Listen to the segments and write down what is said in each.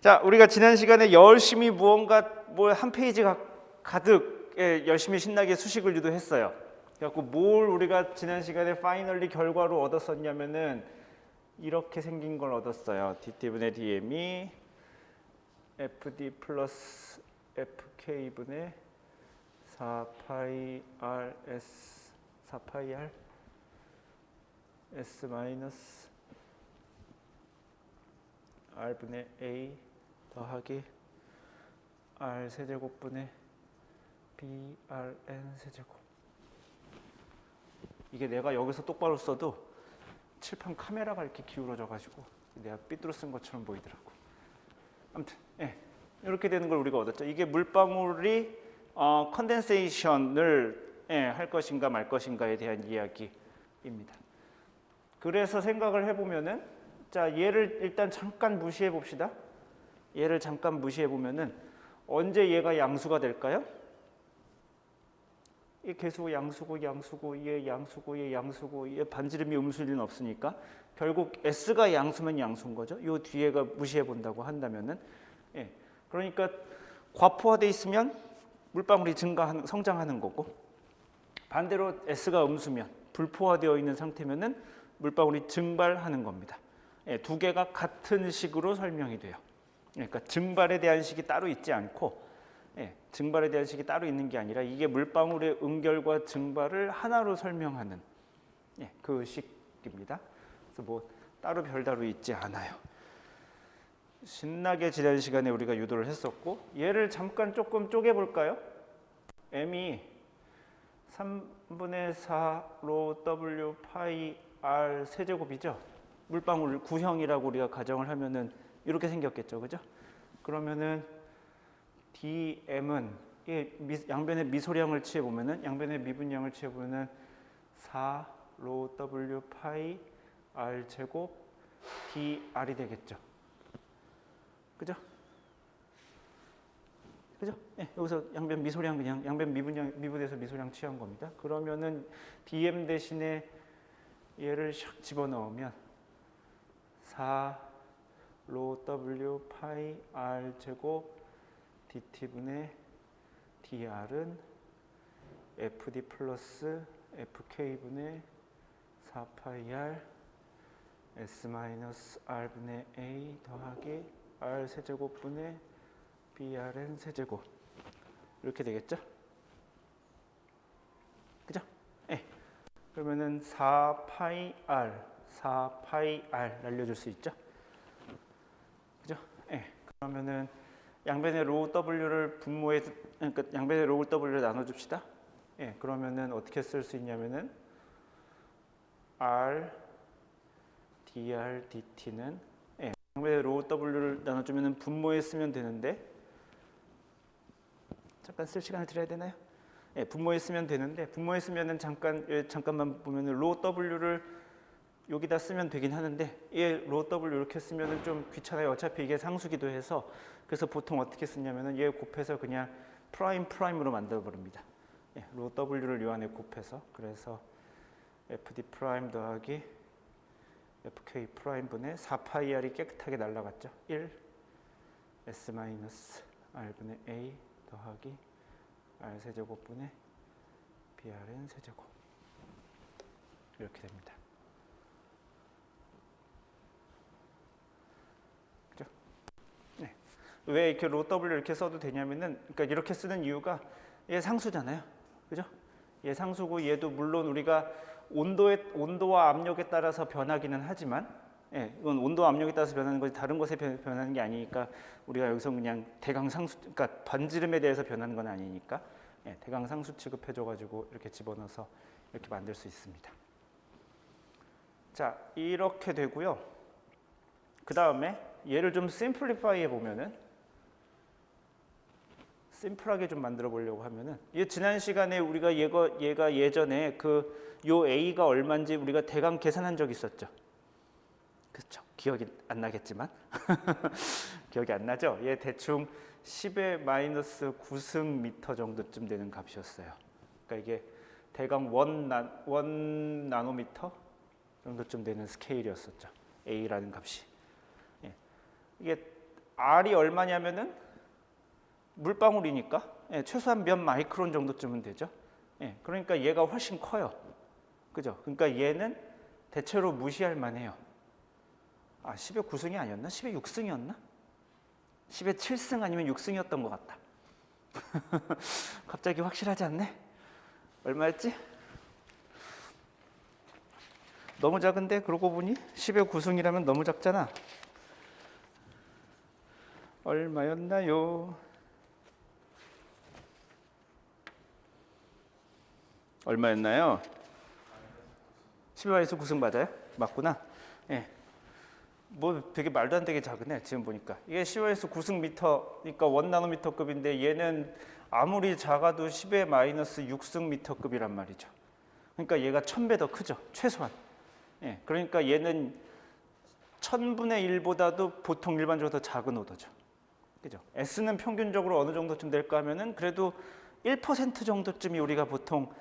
자, 우리가 지난 시간에 열심히 무언가 뭐 한 페이지가 가득 열심히 신나게 수식을 유도했어요. 그래갖고 뭘 우리가 지난 시간에 파이널리 결과로 얻었었냐면은 이렇게 생긴 걸 얻었어요. DT분의 DM이 FD 플러스 FK분의 4파이 RS 4파이 R S 마이너스 R분의 A 더하기 R 세제곱분의 BRN 세제곱. 이게 내가 여기서 똑바로 써도 칠판 카메라가 이렇게 기울어져 가지고 내가 삐뚤어 쓴 것처럼 보이더라고. 아무튼 이렇게 되는 걸 우리가 얻었죠. 이게 물방울이 컨덴세이션을 할 것인가 말 것인가에 대한 이야기입니다. 그래서 생각을 해보면은, 자, 얘를 일단 잠깐 무시해 봅시다. 얘를 잠깐 무시해 보면은 언제 얘가 양수가 될까요? 이 계수 양수고 얘 양수고 얘 양수고 얘 반지름이 음수일 리는 없으니까 결국 S가 양수면 양수인 거죠. 요 뒤에가 무시해 본다고 한다면은, 그러니까 과포화돼 있으면 물방울이 성장하는 거고, 반대로 S가 음수면 불포화되어 있는 상태면은 물방울이 증발하는 겁니다. 두 개가 같은 식으로 설명이 돼요. 그러니까 증발에 대한 식이 따로 있지 않고, 증발에 대한 식이 따로 있는 게 아니라 이게 물방울의 응결과 증발을 하나로 설명하는 그 식입니다. 그래서 뭐 따로 별다로 있지 않아요. 신나게 지난 시간에 우리가 유도를 했었고, 얘를 잠깐 조금 쪼개볼까요? m이 3분의 4로 W 파이 R 세제곱이죠. 물방울 구형이라고 우리가 가정을 하면은 이렇게 생겼겠죠, 그죠? 그러면은 dm은 양변의 미소량을 취해 보면은, 양변의 미분량을 취해 보면은 4로 W 파이 R 제곱 dr이 되겠죠. 그죠? 그죠? 여기서 양변 미소량 그냥 양변 미분에서 미소량 취한 겁니다. 그러면은 dm 대신에 얘를 샥 집어넣으면 4로 W 파이 R 제곱 dt분의 dr은 fd 플러스 fk분의 4파이 R s 마이너스 r분의 a 더하기 r 세제곱분의 brn 세제곱 이렇게 되겠죠? 그죠? 그러면은 4파이 R 날려줄 수 있죠? 그죠? 그러면은 양변의 로우 W를 분모에, 그러니까 양변의 로우 W를 나눠줍시다. 그러면은 어떻게 쓸 수 있냐면은 R dr dt는 양변의 로우 W를 나눠주면은 분모에 쓰면 되는데, 잠깐 쓸 시간을 드려야 되나요? 분모에 쓰면 되는데, 분모에 쓰면은 잠깐만 보면은 로우 W를 여기다 쓰면 되긴 하는데, 로우 W 이렇게 쓰면은 좀 귀찮아요. 어차피 이게 상수기도 해서. 그래서 보통 어떻게 쓰냐면은 얘 곱해서 그냥 프라임으로 만들어 버립니다. 로우 W를 요 안에 곱해서, 그래서 FD 프라임 더하기 FK 프라임 분의 4파이 R이 깨끗하게 날라갔죠. 1 S 마이너스 R분의 A 더하기 R 세제곱 분의 BRN 세제곱 이렇게 됩니다. 왜 이렇게 로우 W 이렇게 써도 되냐면은, 그러니까 이렇게 쓰는 이유가 얘 상수잖아요, 그죠? 얘 상수고 얘도 물론 우리가 온도와 압력에 따라서 변하기는 하지만, 이건 온도와 압력에 따라서 변하는 거지 다른 것에 변하는 게 아니니까 우리가 여기서 그냥 대강 상수, 그러니까 반지름에 대해서 변하는 건 아니니까 대강 상수 취급해줘가지고 이렇게 집어넣어서 이렇게 만들 수 있습니다. 자, 이렇게 되고요. 그 다음에 얘를 좀 심플리파이 해보면은, 심플하게 좀 만들어 보려고 하면은, 지난 시간에 우리가 얘가 예전에 요 a가 얼마인지 우리가 대강 계산한 적 있었죠. 그렇죠. 기억이 안 나겠지만 기억이 안 나죠. 얘 대충 10의 마이너스 9승 미터 정도쯤 되는 값이었어요. 그러니까 이게 대강 1 나노미터 정도쯤 되는 스케일이었었죠. a라는 값이. 이게 R이 얼마냐면은 물방울이니까 예, 최소한 몇 마이크론 정도쯤은 되죠. 예, 그러니까 얘가 훨씬 커요. 그죠? 그러니까 얘는 대체로 무시할 만해요. 10의 9승이 아니었나? 10의 6승이었나? 10의 7승 아니면 6승이었던 것 같다. 갑자기 확실하지 않네? 얼마였지? 너무 작은데 그러고 보니 10의 9승이라면 너무 작잖아. 얼마였나요? 얼마였나요? 10의 9승 맞아요? 맞구나. 예. 뭐 되게 말도 안 되게 작으네 지금 보니까. 이게 10의 9승 미터니까 1나노미터급인데 얘는 아무리 작아도 10의 마이너스 6승 미터급이란 말이죠. 그러니까 얘가 1000배 더 크죠 최소한. 예, 그러니까 얘는 1000분의 1보다도 보통 일반적으로 더 작은 오더죠. 그죠? S는 평균적으로 어느 정도쯤 될까 하면은 그래도 1% 정도쯤이 우리가 보통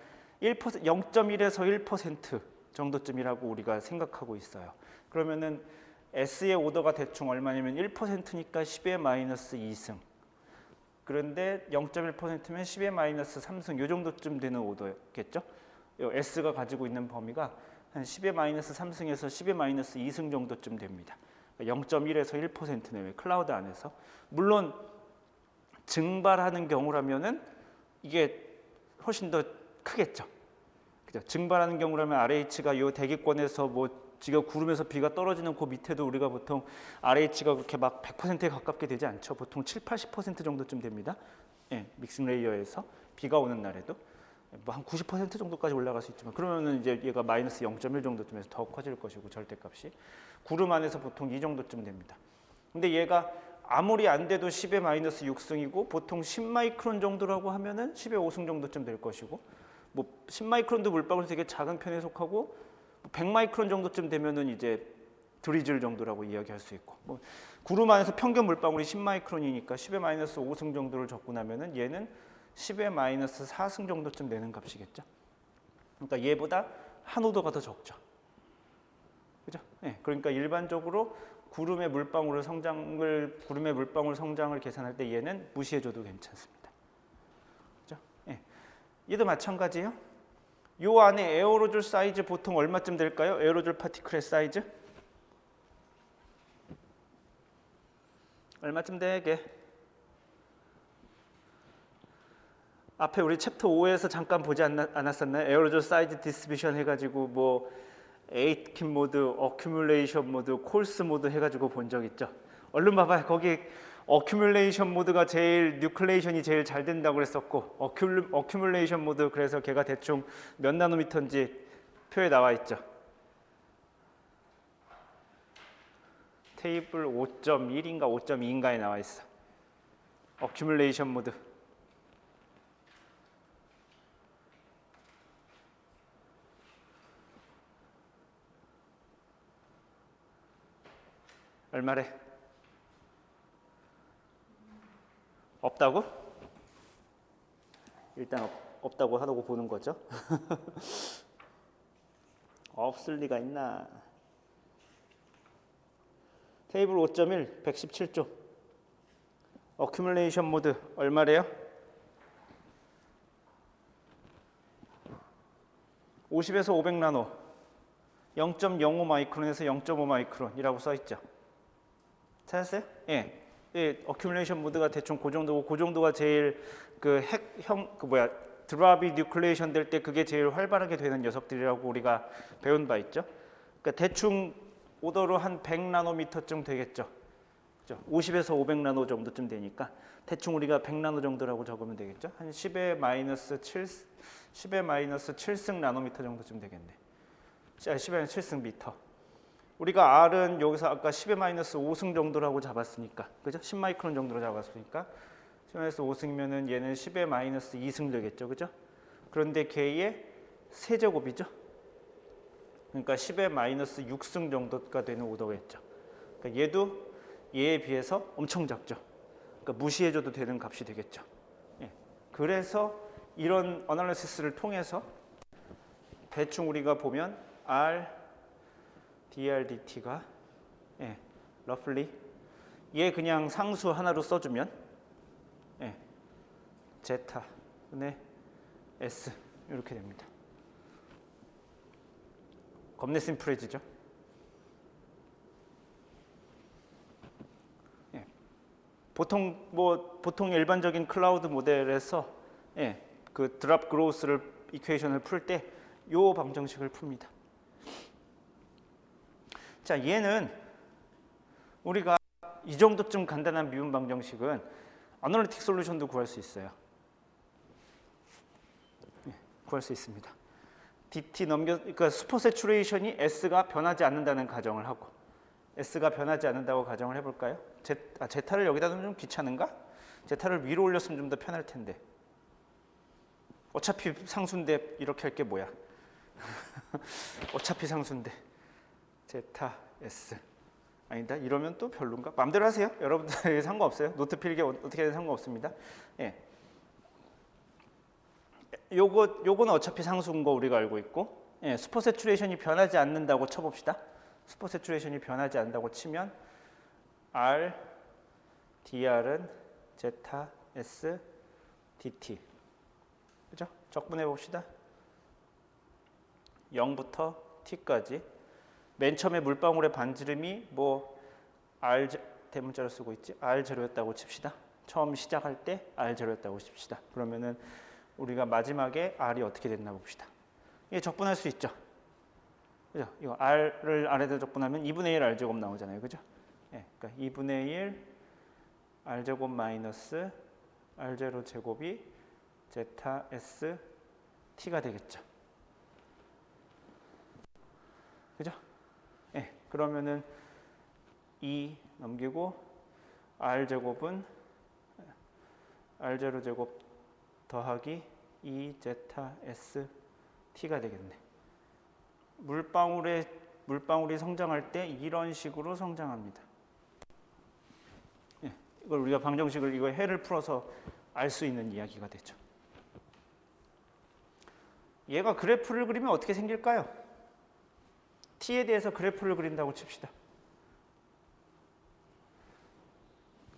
0.1에서 1% 정도쯤이라고 우리가 생각하고 있어요. 그러면은 S의 오더가 대충 얼마냐면 1%니까 10의 마이너스 2승. 그런데 0.1%면 10의 마이너스 3승 요 정도쯤 되는 오더겠죠? S가 가지고 있는 범위가 한 10의 마이너스 3승에서 10의 마이너스 2승 정도쯤 됩니다. 0.1에서 1% 내외 클라우드 안에서. 물론 증발하는 경우라면은 이게 훨씬 더 크겠죠. 그죠? 증발하는 경우라면 RH가 이 대기권에서 뭐 지가 구름에서 비가 떨어지는 그 밑에도 우리가 보통 RH가 그렇게 막 100%에 가깝게 되지 않죠. 보통 7, 80% 정도쯤 됩니다. 예, 믹싱 레이어에서 비가 오는 날에도 뭐 한 90% 정도까지 올라갈 수 있지만 그러면은 이제 얘가 마이너스 0.1 정도쯤에서 더 커질 것이고 절대값이 구름 안에서 보통 이 정도쯤 됩니다. 근데 얘가 아무리 안 돼도 10의 마이너스 6승이고 보통 10마이크론 정도라고 하면은 10의 5승 정도쯤 될 것이고 뭐 10마이크론도 물방울이 되게 작은 편에 속하고 100마이크론 정도쯤 되면은 이제 드리즐 정도라고 이야기할 수 있고 뭐 구름 안에서 평균 물방울이 10마이크론이니까 10의 마이너스 5승 정도를 접근하면은 얘는 10의 마이너스 4승 정도쯤 되는 값이겠죠. 그러니까 얘보다 한 오더가 더 적죠. 그죠? 네, 그러니까 일반적으로 구름의 물방울 성장을 계산할 때 얘는 무시해줘도 괜찮습니다. 그죠? 네. 얘도 마찬가지예요. 요 안에 에어로졸 사이즈 보통 얼마쯤 될까요? 에어로졸 파티클의 사이즈? 얼마쯤 되게? 앞에 우리 챕터 5에서 잠깐 보지 않았었나요? 에어로졸 사이즈 디스트리뷰션 해가지고 뭐 에이트킨 모드, 어큐뮬레이션 모드, 콜스 모드 해가지고 본 적 있죠? 얼른 봐봐요. 거기 어큐뮬레이션 모드가 제일 뉴클레이션이 제일 잘 된다고 그랬었고 어큐뮬레이션 모드 그래서 걔가 대충 몇 나노미터인지 표에 나와 있죠. 테이블 5.1인가 5.2인가에 나와 있어. 어큐뮬레이션 모드. 얼마래? 없다고? 일단 없다고 하라고 보는 거죠. 없을 리가 있나? 테이블 5.1 117조. 어큐뮬레이션 모드 얼마래요? 50에서 500나노 0.05 마이크론에서 0.5 마이크론이라고 써 있죠. 찾았어요? 예. 예, 어큐뮬레이션 모드가 대충 그 정도고 그 정도가 제일 그 드랍이 뉴클레이션 될 때 그게 제일 활발하게 되는 녀석들이라고 우리가 배운 바 있죠. 그러니까 대충 오더로 한 100나노미터쯤 되겠죠. 그죠? 50에서 500나노 정도쯤 되니까 대충 우리가 100나노 정도라고 적으면 되겠죠. 한 10의 마이너스 7승 나노미터 정도쯤 되겠네. 10의 마이너스 7승 미터. 우리가 R은 여기서 아까 10의 마이너스 5승 정도라고 잡았으니까, 그죠? 10마이크론 정도로 잡았으니까 10의 마이너스 5승이면은 얘는 10의 마이너스 2승 되겠죠, 그죠? 그런데 걔의 세제곱이죠. 그러니까 10의 마이너스 6승 정도가 되는 오더겠죠. 그러니까 얘도 얘에 비해서 엄청 작죠. 그러니까 무시해줘도 되는 값이 되겠죠. 예. 그래서 이런 어널리시스를 통해서 대충 우리가 보면 R, DRDT가 roughly 얘 그냥 상수 하나로 써주면 예, 제타분의 S 이렇게 됩니다. 겁내 심플해지죠. 예, 보통 일반적인 클라우드 모델에서 예, 그 드랍 그로스를 이퀘이션을 풀 때 요 방정식을 풉니다. 자, 얘는 우리가 이 정도쯤 간단한 미분 방정식은 아날리틱 솔루션도 구할 수 있어요. 예, 구할 수 있습니다. DT 그러니까 슈퍼 세츄레이션이 S가 변하지 않는다는 가정을 하고 S가 변하지 않는다고 가정을 해볼까요? 제타를 여기다 두면 좀 귀찮은가? 제타를 위로 올렸으면 좀 더 편할 텐데. 어차피 상수인데 이렇게 할 게 뭐야? 어차피 상수인데 제타 S 아니다 이러면 또 별론가? 마음대로 하세요. 여러분들 상관없어요. 노트 필기 어떻게든 상관없습니다. 예. 요거는 어차피 상수인 거 우리가 알고 있고 예, 슈퍼 세츄레이션이 변하지 않는다고 쳐봅시다. 슈퍼 세츄레이션이 변하지 않는다고 치면 R DR은 제타 S DT 그죠? 적분해 봅시다. 0부터 T까지 맨 처음에 물방울의 반지름이 뭐 R 대문자로 쓰고 있지 R0였다고 칩시다. 처음 시작할 때 R0였다고 칩시다. 그러면은 우리가 마지막에 R이 어떻게 됐나 봅시다. 이게 적분할 수 있죠. 그죠? 이거 R을 R에다 적분하면 2분의 1 R제곱 나오잖아요. 그죠? 예, 그러니까 2분의 1 R제곱 마이너스 R0 제곱이 제타 S T가 되겠죠. 그죠? 예, 그러면은 2 넘기고 R제곱은 R0 제곱 더하기 2 제타 S T가 되겠네. 물방울이 성장할 때 이런 식으로 성장합니다. 예, 이걸 우리가 방정식을 이거 해를 풀어서 알 수 있는 이야기가 되죠. 얘가 그래프를 그리면 어떻게 생길까요? T에 대해서 그래프를 그린다고 칩시다.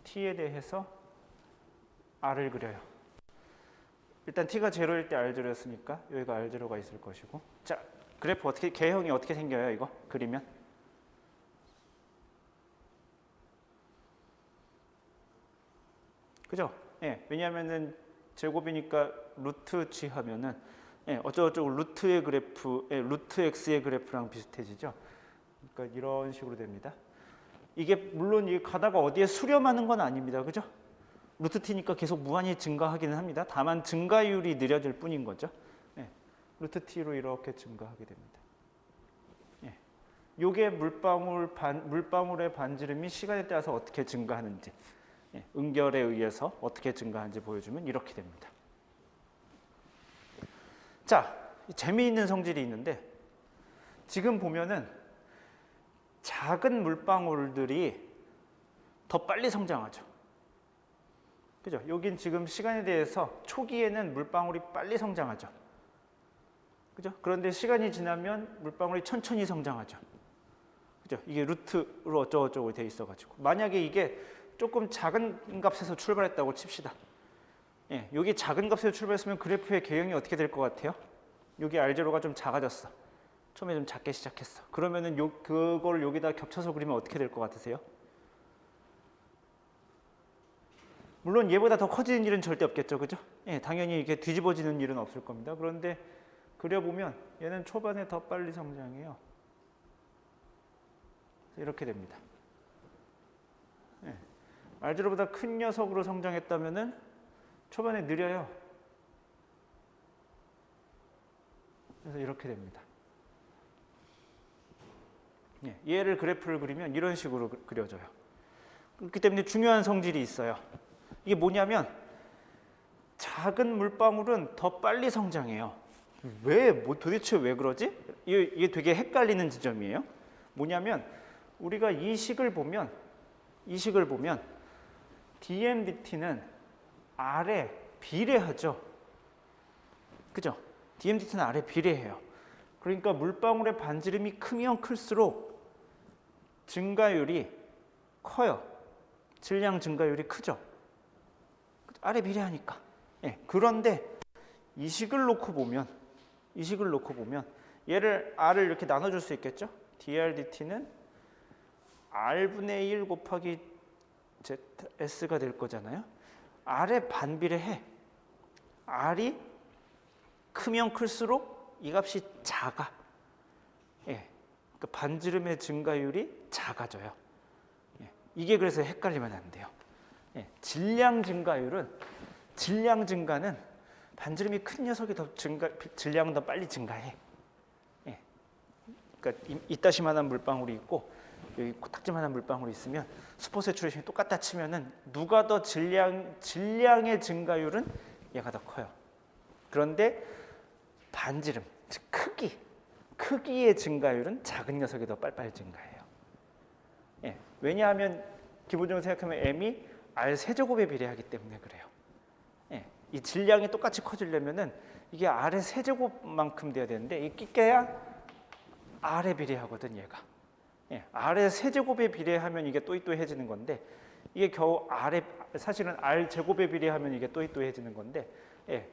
T에 대해서 R을 그려요. 일단 T가 0일 때 R0였으니까 여기가 R0가 있을 것이고 자, 그래프 어떻게 개형이 어떻게 생겨요? 이거 그리면 그죠? 예, 왜냐하면은 제곱이니까 루트 G 하면은 예, 어쩌고저쩌고 루트의 그래프, 루트 X의 그래프랑 비슷해지죠. 그러니까 이런 식으로 됩니다. 이게 물론 이게 가다가 어디에 수렴하는 건 아닙니다. 그죠? 루트 T니까 계속 무한히 증가하기는 합니다. 다만 증가율이 느려질 뿐인 거죠. 예, 루트 T로 이렇게 증가하게 됩니다. 예, 요게 물방울의 반지름이 시간에 따라서 어떻게 증가하는지 예, 응결에 의해서 어떻게 증가하는지 보여주면 이렇게 됩니다. 자, 재미있는 성질이 있는데 지금 보면은 작은 물방울들이 더 빨리 성장하죠. 그죠? 여긴 지금 시간에 대해서 초기에는 물방울이 빨리 성장하죠. 그죠? 그런데 시간이 지나면 물방울이 천천히 성장하죠. 그죠? 이게 루트로 어쩌고저쩌고 돼 있어가지고 만약에 이게 조금 작은 값에서 출발했다고 칩시다. 예, 여기 작은 값에서 출발했으면 그래프의 개형이 어떻게 될 것 같아요? 여기 R0가 좀 작아졌어. 처음에 좀 작게 시작했어. 그러면은 그걸 여기다 겹쳐서 그리면 어떻게 될 것 같으세요? 물론 얘보다 더 커지는 일은 절대 없겠죠, 그죠? 예, 당연히 이게 뒤집어지는 일은 없을 겁니다. 그런데 그려보면 얘는 초반에 더 빨리 성장해요. 이렇게 됩니다. 예, R0보다 큰 녀석으로 성장했다면은 초반에 느려요. 그래서 이렇게 됩니다. 예, 얘를 그래프를 그리면 이런 식으로 그려져요. 그렇기 때문에 중요한 성질이 있어요. 이게 뭐냐면 작은 물방울은 더 빨리 성장해요. 도대체 왜 그러지? 이게 되게 헷갈리는 지점이에요. 뭐냐면 우리가 이 식을 보면 DMDT는 R에 비례하죠. 그죠? DMDT는 R에 비례해요. 그러니까 물방울의 반지름이 크면 클수록 증가율이 커요. 질량 증가율이 크죠. R에 비례하니까. 예, 그런데 이식을 놓고 보면 얘를 R을 이렇게 나눠줄 수 있겠죠. dRdt는 R분의 1 곱하기 S가 될 거잖아요. R에 반비례해. R이 크면 클수록 이 값이 작아. 예, 그러니까 반지름의 증가율이 작아져요. 예, 이게 그래서 헷갈리면 안 돼요. 예, 질량 증가는 반지름이 큰 녀석이 질량은 더 빨리 증가해. 예, 그러니까 이따시만한 물방울이 있고 여기 코딱지만한 물방울이 있으면 수포 세츄레이션이 똑같다 치면은 누가 더 질량의 증가율은 얘가 더 커요. 그런데 반지름, 즉 크기의 증가율은 작은 녀석이 더 빨리빨리 증가해요. 예, 왜냐하면 기본적으로 생각하면 m이 r 세제곱에 비례하기 때문에 그래요. 예, 이 질량이 똑같이 커지려면은 이게 r의 세제곱만큼 돼야 되는데 이 끼껴야 r에 비례하거든 얘가. 예, r의 세제곱에 비례하면 이게 또이또해지는 건데 이게 겨우 사실은 r 제곱에 비례하면 이게 또이또해지는 건데 예,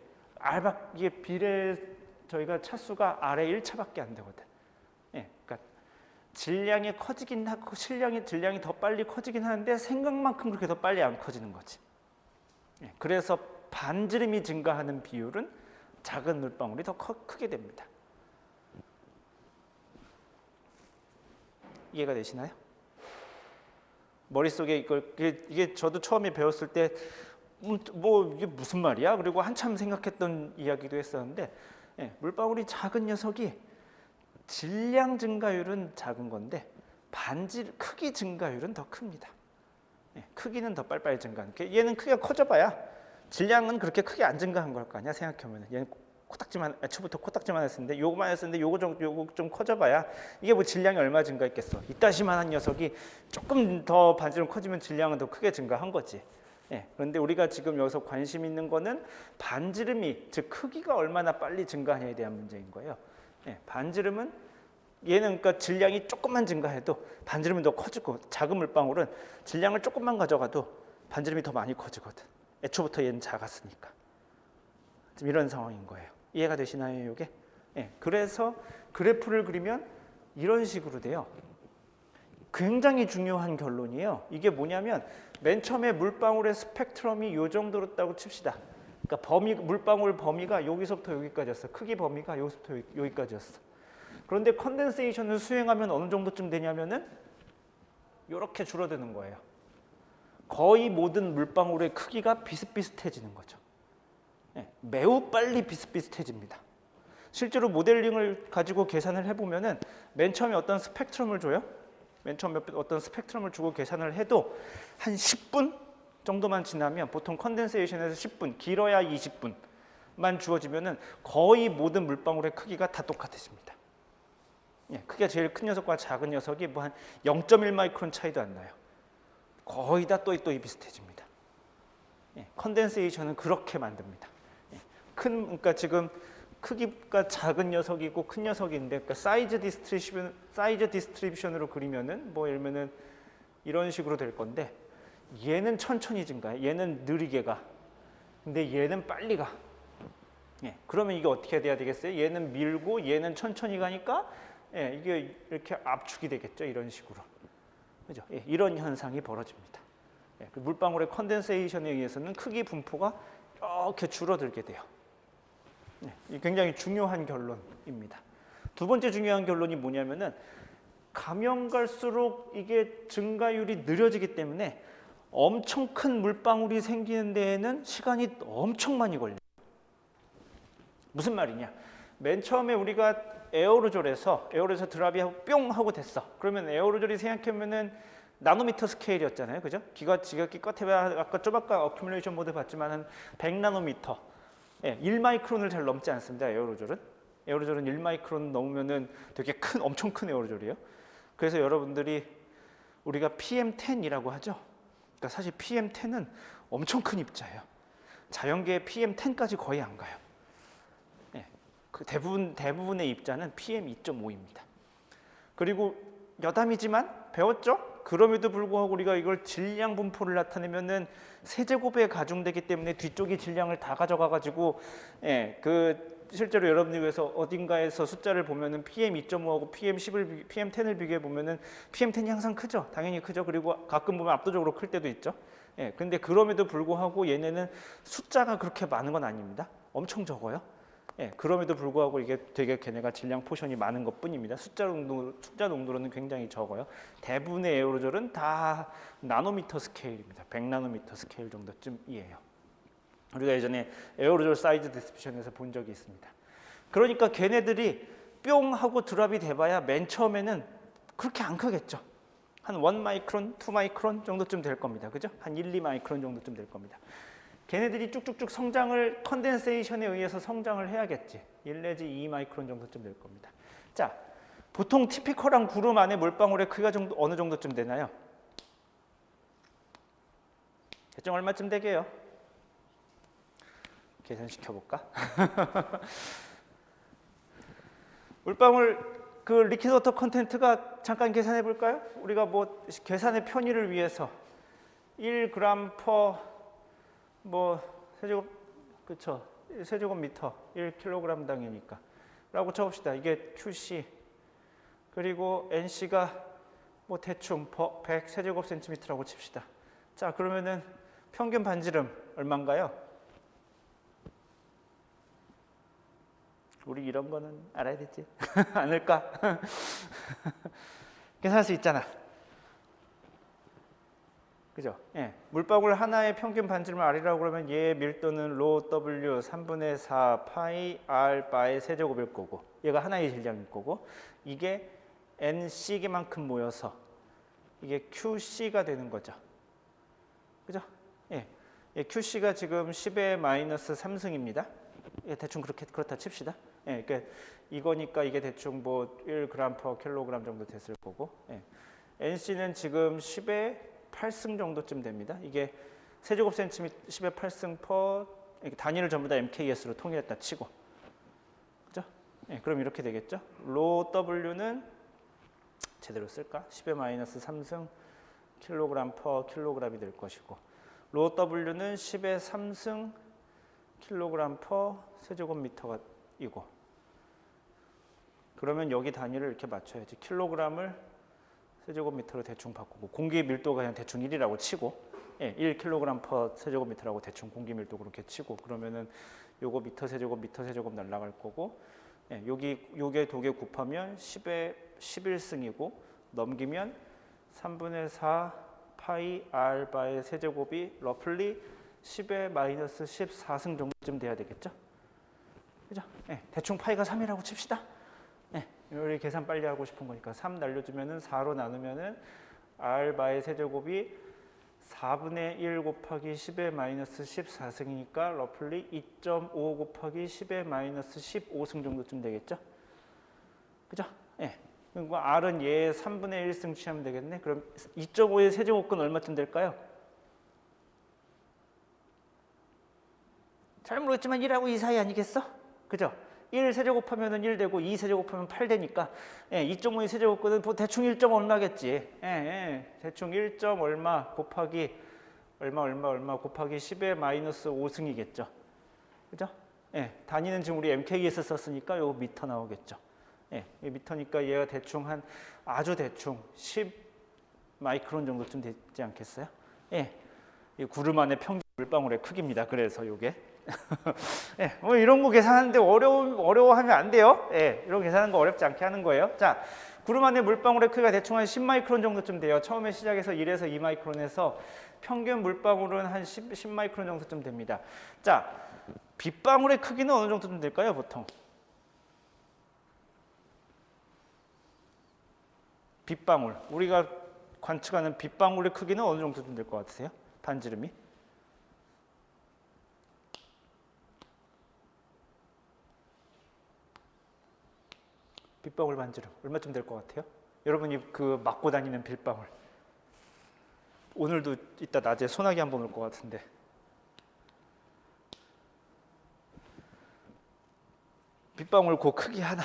이게 저희가 차수가 r의 1차밖에 안 되거든. 예, 그러니까 질량이 커지긴 하고 질량이 더 빨리 커지긴 하는데 생각만큼 그렇게 더 빨리 안 커지는 거지. 예, 그래서 반지름이 증가하는 비율은 작은 물방울이 더 크게 됩니다. 이해가 되시나요? 머릿속에 이게 저도 처음에 배웠을 때 뭐 이게 무슨 말이야? 그리고 한참 생각했던 이야기도 했었는데 예, 물방울이 작은 녀석이 질량 증가율은 작은 건데 크기 증가율은 더 큽니다. 예, 크기는 더 빨리빨리 증가하는. 얘는 크기가 커져봐야 질량은 그렇게 크게 안 증가한 걸 거 아니야 생각해보면. 얘는 애초부터 코딱지만 했었는데 요거만 했었는데 요거 좀 커져봐야 이게 뭐 질량이 얼마 증가했겠어. 이따시만한 녀석이 조금 더 반지름 커지면 질량은 더 크게 증가한 거지. 예, 그런데 우리가 지금 여기서 관심 있는 거는 반지름이 즉 크기가 얼마나 빨리 증가하냐에 대한 문제인 거예요. 예, 반지름은 얘는 그러니까 질량이 조금만 증가해도 반지름이 더 커지고 작은 물방울은 질량을 조금만 가져가도 반지름이 더 많이 커지거든. 애초부터 얘는 작았으니까. 지금 이런 상황인 거예요. 이해가 되시나요, 이게? 예, 그래서 그래프를 그리면 이런 식으로 돼요. 굉장히 중요한 결론이에요. 이게 뭐냐면 맨 처음에 물방울의 스펙트럼이 이 정도였다고 칩시다. 그러니까 물방울 범위가 여기서부터 여기까지였어. 크기 범위가 여기서부터 여기까지였어. 그런데 컨덴세이션을 수행하면 어느 정도쯤 되냐면은 이렇게 줄어드는 거예요. 거의 모든 물방울의 크기가 비슷비슷해지는 거죠. 네, 매우 빨리 비슷비슷해집니다. 실제로 모델링을 가지고 계산을 해보면은 맨 처음에 어떤 스펙트럼을 줘요. 맨 처음에 어떤 스펙트럼을 주고 계산을 해도 한 10분 정도만 지나면 보통 컨덴세이션에서 10분, 길어야 20분만 주어지면은 거의 모든 물방울의 크기가 다 똑같아집니다. 예, 크기가 제일 큰 녀석과 작은 녀석이 뭐 한 0.1 마이크론 차이도 안 나요. 거의 다 또이 비슷해집니다. 예, 컨덴세이션은 그렇게 만듭니다. 예, 그러니까 지금 크기가 작은 녀석이고 큰 녀석인데, 그러니까 사이즈 디스트리뷰션으로 그리면은 뭐 예를 들면은 이런 식으로 될 건데, 얘는 천천히 증가해. 얘는 느리게 가. 근데 얘는 빨리 가. 예, 그러면 이게 어떻게 돼야 되겠어요? 얘는 밀고 얘는 천천히 가니까 예, 이게 이렇게 압축이 되겠죠. 이런 식으로. 그죠? 예, 이런 현상이 벌어집니다. 예, 그 물방울의 컨덴세이션에 의해서는 크기 분포가 이렇게 줄어들게 돼요. 예, 굉장히 중요한 결론입니다. 두 번째 중요한 결론이 뭐냐면은 가면 갈수록 이게 증가율이 느려지기 때문에 엄청 큰 물방울이 생기는 데에는 시간이 엄청 많이 걸려요. 무슨 말이냐? 맨 처음에 우리가 에어로졸에서 드라비하고 뿅 하고 됐어. 그러면 에어로졸이 생각해보면은 나노미터 스케일이었잖아요, 그죠? 지각기 끝에 아까 좀 어큐뮬레이션 모드 봤지만은 100나노미터, 예, 1마이크론을 잘 넘지 않습니다. 에어로졸은 1마이크론 넘으면은 되게 엄청 큰 에어로졸이에요. 그래서 여러분들이 우리가 PM10이라고 하죠. 그러니까 사실 PM10은 엄청 큰 입자예요. 자연계의 PM10까지 거의 안 가요. 예, 그 대부분의 입자는 PM2.5입니다. 그리고 여담이지만 배웠죠? 그럼에도 불구하고 우리가 이걸 질량 분포를 나타내면은 세제곱에 가중되기 때문에 뒤쪽이 질량을 다 가져가 가지고 실제로 여러분들 위해서 어딘가에서 숫자를 보면은 PM2.5하고 PM10을 비교해 보면은 PM10이 항상 크죠. 당연히 크죠. 그리고 가끔 보면 압도적으로 클 때도 있죠. 근데 그럼에도 불구하고 얘네는 숫자가 그렇게 많은 건 아닙니다. 엄청 적어요. 그럼에도 불구하고 이게 되게 걔네가 질량 포션이 많은 것뿐입니다. 숫자 농도로는 굉장히 적어요. 대부분의 에어로졸은 다 나노미터 스케일입니다. 100나노미터 스케일 정도쯤이에요. 우리가 예전에 에어로졸 사이즈 디스트리뷰션에서 본 적이 있습니다. 그러니까 걔네들이 뿅 하고 드랍이 돼봐야 맨 처음에는 그렇게 안 크겠죠. 한 1 마이크론, 2 마이크론 정도쯤 될 겁니다. 그죠? 한 1, 2 마이크론 정도쯤 될 겁니다. 걔네들이 쭉쭉쭉 성장을 컨덴세이션에 의해서 성장을 해야겠지. 1 내지 2 마이크론 정도쯤 될 겁니다. 자, 보통 티피컬한 구름 안에 물방울의 크기가 어느 정도쯤 되나요? 대충 얼마쯤 되게요? 계산시켜 볼까? 물방울 그 리퀴드 워터 컨텐트가 잠깐 계산해 볼까요? 우리가 뭐 계산의 편의를 위해서 1g per 세제곱 그쵸? 세제곱미터 1kg당이니까 라고 쳐봅시다. 이게 QC 그리고 NC가 뭐 대충 100 세제곱센티미터라고 칩시다. 자, 그러면은 평균 반지름 얼마인가요? 우리 이런 거는 알아야 되지. 않을까? 계산할 수 있잖아. 그죠? 물방울 하나의 평균 반지름을 R이라고 그러면 얘의 밀도는 rho W 3분의 4 파이 R 바의 세제곱일 거고 얘가 하나의 질량일 거고 이게 NC개만큼 모여서 이게 QC가 되는 거죠. 그죠? QC가 지금 10의 마이너스 3승입니다. 대충 그렇다 칩시다. 그러니까 이거니까 이게 대충 뭐 1g per 킬로그램 정도 됐을 거고 NC는 지금 10의 8승 정도쯤 됩니다. 이게 세제곱센티미터 10의 8승 per 단위를 전부 다 MKS로 통일했다 치고 그죠? 그럼 이렇게 되겠죠? rho W는 제대로 쓸까? 10의 마이너스 3승 킬로그램 per 킬로그램이 될 것이고 rho W는 10의 3승 킬로그램 per 세제곱미터가 이고 그러면 여기 단위를 이렇게 맞춰야지. 킬로그램을 세제곱미터로 대충 바꾸고 공기 밀도가 그냥 대충 1이라고 치고 1kg per 세제곱미터라고 대충 공기 밀도 그렇게 치고 그러면은 요거 미터 세제곱 날라갈 거고 요게 독에 곱하면 10의 11승이고 넘기면 3분의 4 파이 R 바의 세제곱이 러플리 10의 마이너스 14승 정도쯤 돼야 되겠죠? 그죠? 대충 파이가 3이라고 칩시다. 우리 계산 빨리 하고 싶은 거니까 3 날려주면은 4로 나누면은 R 바의 세제곱이 4분의 1 곱하기 10의 마이너스 14승이니까 러플리 2.5 곱하기 10의 마이너스 15승 정도쯤 되겠죠? 그죠? 그리고 R은 얘의 3분의 1승 취하면 되겠네. 그럼 2.5의 세제곱근 얼마쯤 될까요? 잘 모르겠지만 1하고 2 사이 아니겠어? 그죠? 1 세제곱하면 1 되고 2 세제곱하면 8 되니까 2.5의 세제곱근은 대충 1. 얼마겠지. 대충 1. 얼마 곱하기 얼마 곱하기 10의 마이너스 5승이겠죠. 그죠? 단위는 지금 우리 MKS 썼으니까 요 미터 나오겠죠. 미터니까 얘가 대충 아주 대충 10 마이크론 정도쯤 되지 않겠어요? 이 구름 안의 평균 물방울의 크기입니다. 그래서 요게 뭐 이런 거 계산하는데 어려워하면 안 돼요. 이런 거 계산하는 거 어렵지 않게 하는 거예요. 자, 구름 안의 물방울의 크기가 대충 한 10 마이크론 정도쯤 돼요. 처음에 시작해서 1에서 2 마이크론에서 평균 물방울은 한 10 마이크론 정도쯤 됩니다. 자, 빗방울의 크기는 어느 정도쯤 될까요, 보통? 빗방울. 우리가 관측하는 빗방울의 크기는 어느 정도쯤 될 것 같으세요? 반지름이? 빗방울 반지름 얼마쯤 될 것 같아요? 여러분이 그 맞고 다니는 빗방울 오늘도 이따 낮에 소나기 한번 올 것 같은데 빗방울 그 크기 하나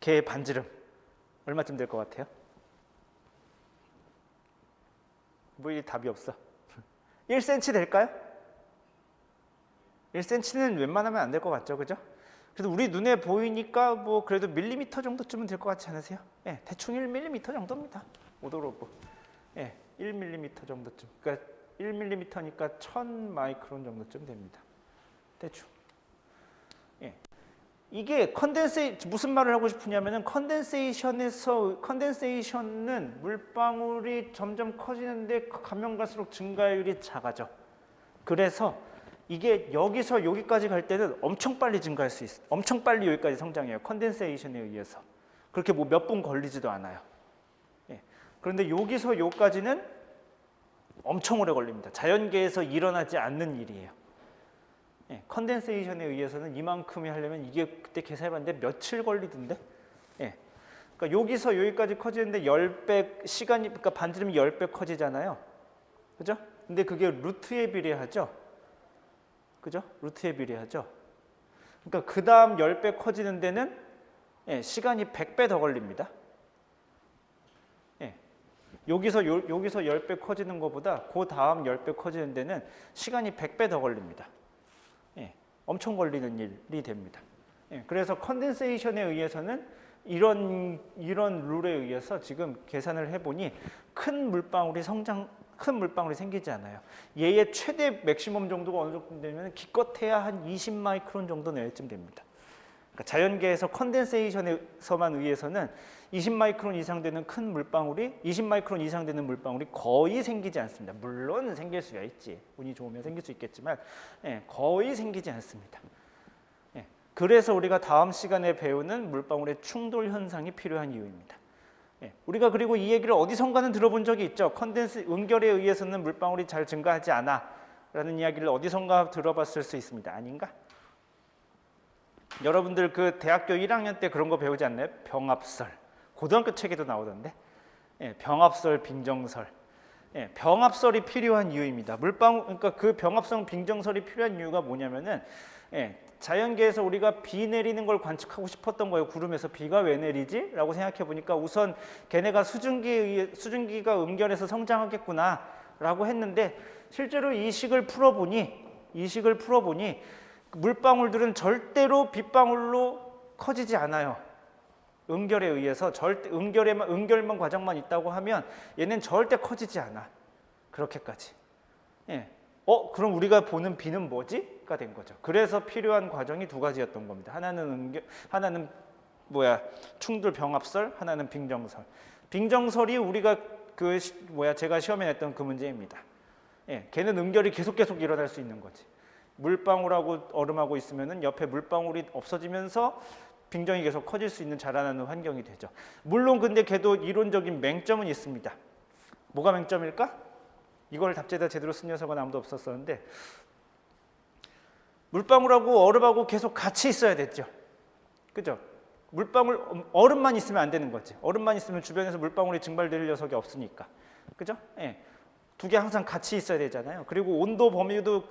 걔의 반지름 얼마쯤 될 것 같아요? 뭐 이 답이 없어. 1cm 될까요? 1cm는 웬만하면 안 될 것 같죠, 그죠? 그래도 우리 눈에 보이니까 뭐 그래도 밀리미터 정도쯤은 될 것 같지 않으세요? 예, 대충 1mm 정도입니다. 오도로고. 예, 1mm 정도쯤. 그러니까 1mm니까 1000 마이크론 정도쯤 됩니다. 대충. 예. 이게 무슨 말을 하고 싶으냐면은 컨덴세이션은 물방울이 점점 커지는데 가면 갈수록 증가율이 작아져. 그래서 이게 여기서 여기까지 갈 때는 엄청 빨리 증가할 수 있어. 엄청 빨리 여기까지 성장해요. 컨덴세이션에 의해서. 그렇게 뭐 몇 분 걸리지도 않아요. 예. 그런데 여기서 여기까지는 엄청 오래 걸립니다. 자연계에서 일어나지 않는 일이에요. 예. 컨덴세이션에 의해서는 이만큼이 하려면 이게 그때 계산해봤는데 며칠 걸리던데. 예. 그러니까 여기서 여기까지 커지는데 10배 시간이, 그러니까 반지름이 10배 커지잖아요. 그죠? 근데 그게 루트에 비례하죠. 그죠? 루트에 비례하죠. 그러니까 그 다음 10배 커지는 데는 예, 시간이 100배 더 걸립니다. 예. 여기서 10배 커지는 것보다 그 다음 10배 커지는 데는 시간이 100배 더 걸립니다. 예. 엄청 걸리는 일이 됩니다. 예. 그래서 컨덴세이션에 의해서는 이런 룰에 의해서 지금 계산을 해보니 큰 물방울이 생기지 않아요. 얘의 최대 맥시멈 정도가 어느 정도 되면 기껏해야 한 20 마이크론 정도 내외쯤 됩니다. 그러니까 자연계에서 컨덴세이션에서만 의해서는 20 마이크론 이상 되는 큰 물방울이 20 마이크론 이상 되는 물방울이 거의 생기지 않습니다. 물론 생길 수야 있지. 운이 좋으면 생길 수 있겠지만 예, 거의 생기지 않습니다. 예, 그래서 우리가 다음 시간에 배우는 물방울의 충돌 현상이 필요한 이유입니다. 예, 우리가 그리고 이 얘기를 어디선가는 들어본 적이 있죠. 응결에 의해서는 물방울이 잘 증가하지 않아 라는 이야기를 어디선가 들어봤을 수 있습니다. 아닌가? 여러분들 그 대학교 1학년 때 그런 거 배우지 않나요? 병합설. 고등학교 책에도 나오던데. 예, 병합설, 빙정설. 예, 병합설이 필요한 이유입니다. 그러니까 그 병합성 빙정설이 필요한 이유가 뭐냐면은 예, 자연계에서 우리가 비 내리는 걸 관측하고 싶었던 거예요. 구름에서 비가 왜 내리지? 라고 생각해 보니까 우선 걔네가 수증기가 응결해서 성장하겠구나 라고 했는데 실제로 이 식을 풀어보니 물방울들은 절대로 빗방울로 커지지 않아요. 응결에 의해서 응결만 과정만 있다고 하면 얘는 절대 커지지 않아. 그렇게까지. 예. 그럼 우리가 보는 비는 뭐지? 가 된 거죠. 그래서 필요한 과정이 두 가지였던 겁니다. 하나는 충돌 병합설, 하나는 빙정설. 빙정설이 우리가 제가 시험에 냈던 그 문제입니다. 예, 걔는 응결이 계속 일어날 수 있는 거지. 물방울하고 얼음하고 있으면은 옆에 물방울이 없어지면서 빙정이 계속 커질 수 있는 자라나는 환경이 되죠. 물론 근데 걔도 이론적인 맹점은 있습니다. 뭐가 맹점일까? 이걸 답지에다 제대로 쓴 녀석은 아무도 없었었는데 물방울하고 얼음하고 계속 같이 있어야 됐죠. 그죠? 얼음만 있으면 안 되는 거지. 얼음만 있으면 주변에서 물방울이 증발될 녀석이 없으니까. 그죠? 예. 두 개 항상 같이 있어야 되잖아요. 그리고 온도 범위도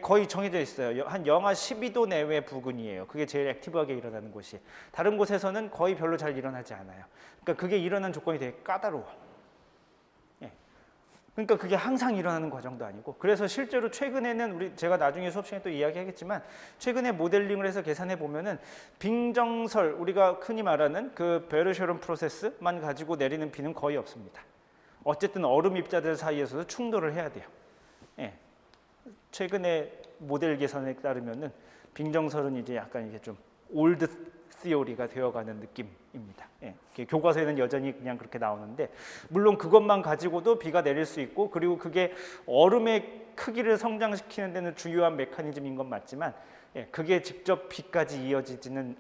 거의 정해져 있어요. 한 영하 12도 내외 부근이에요. 그게 제일 액티브하게 일어나는 곳이. 다른 곳에서는 거의 별로 잘 일어나지 않아요. 그러니까 그게 일어나는 조건이 되게 까다로워. 예. 그러니까 그게 항상 일어나는 과정도 아니고. 그래서 실제로 최근에는 제가 나중에 수업 시간에 또 이야기하겠지만 최근에 모델링을 해서 계산해 보면은 빙정설, 우리가 흔히 말하는 그 베르쉐론 프로세스만 가지고 내리는 비는 거의 없습니다. 어쨌든 얼음 입자들 사이에서도 충돌을 해야 돼요. 예. 최근에 모델 계산에 따르면은 빙정설은 이제 약간 이게 좀 올드 시오리가 되어가는 느낌입니다. 예. 교과서에는 여전히 그냥 그렇게 나오는데 물론 그것만 가지고도 비가 내릴 수 있고 그리고 그게 얼음의 크기를 성장시키는 데는 주요한 메커니즘인 건 맞지만 예. 그게 직접 비까지 이어지지는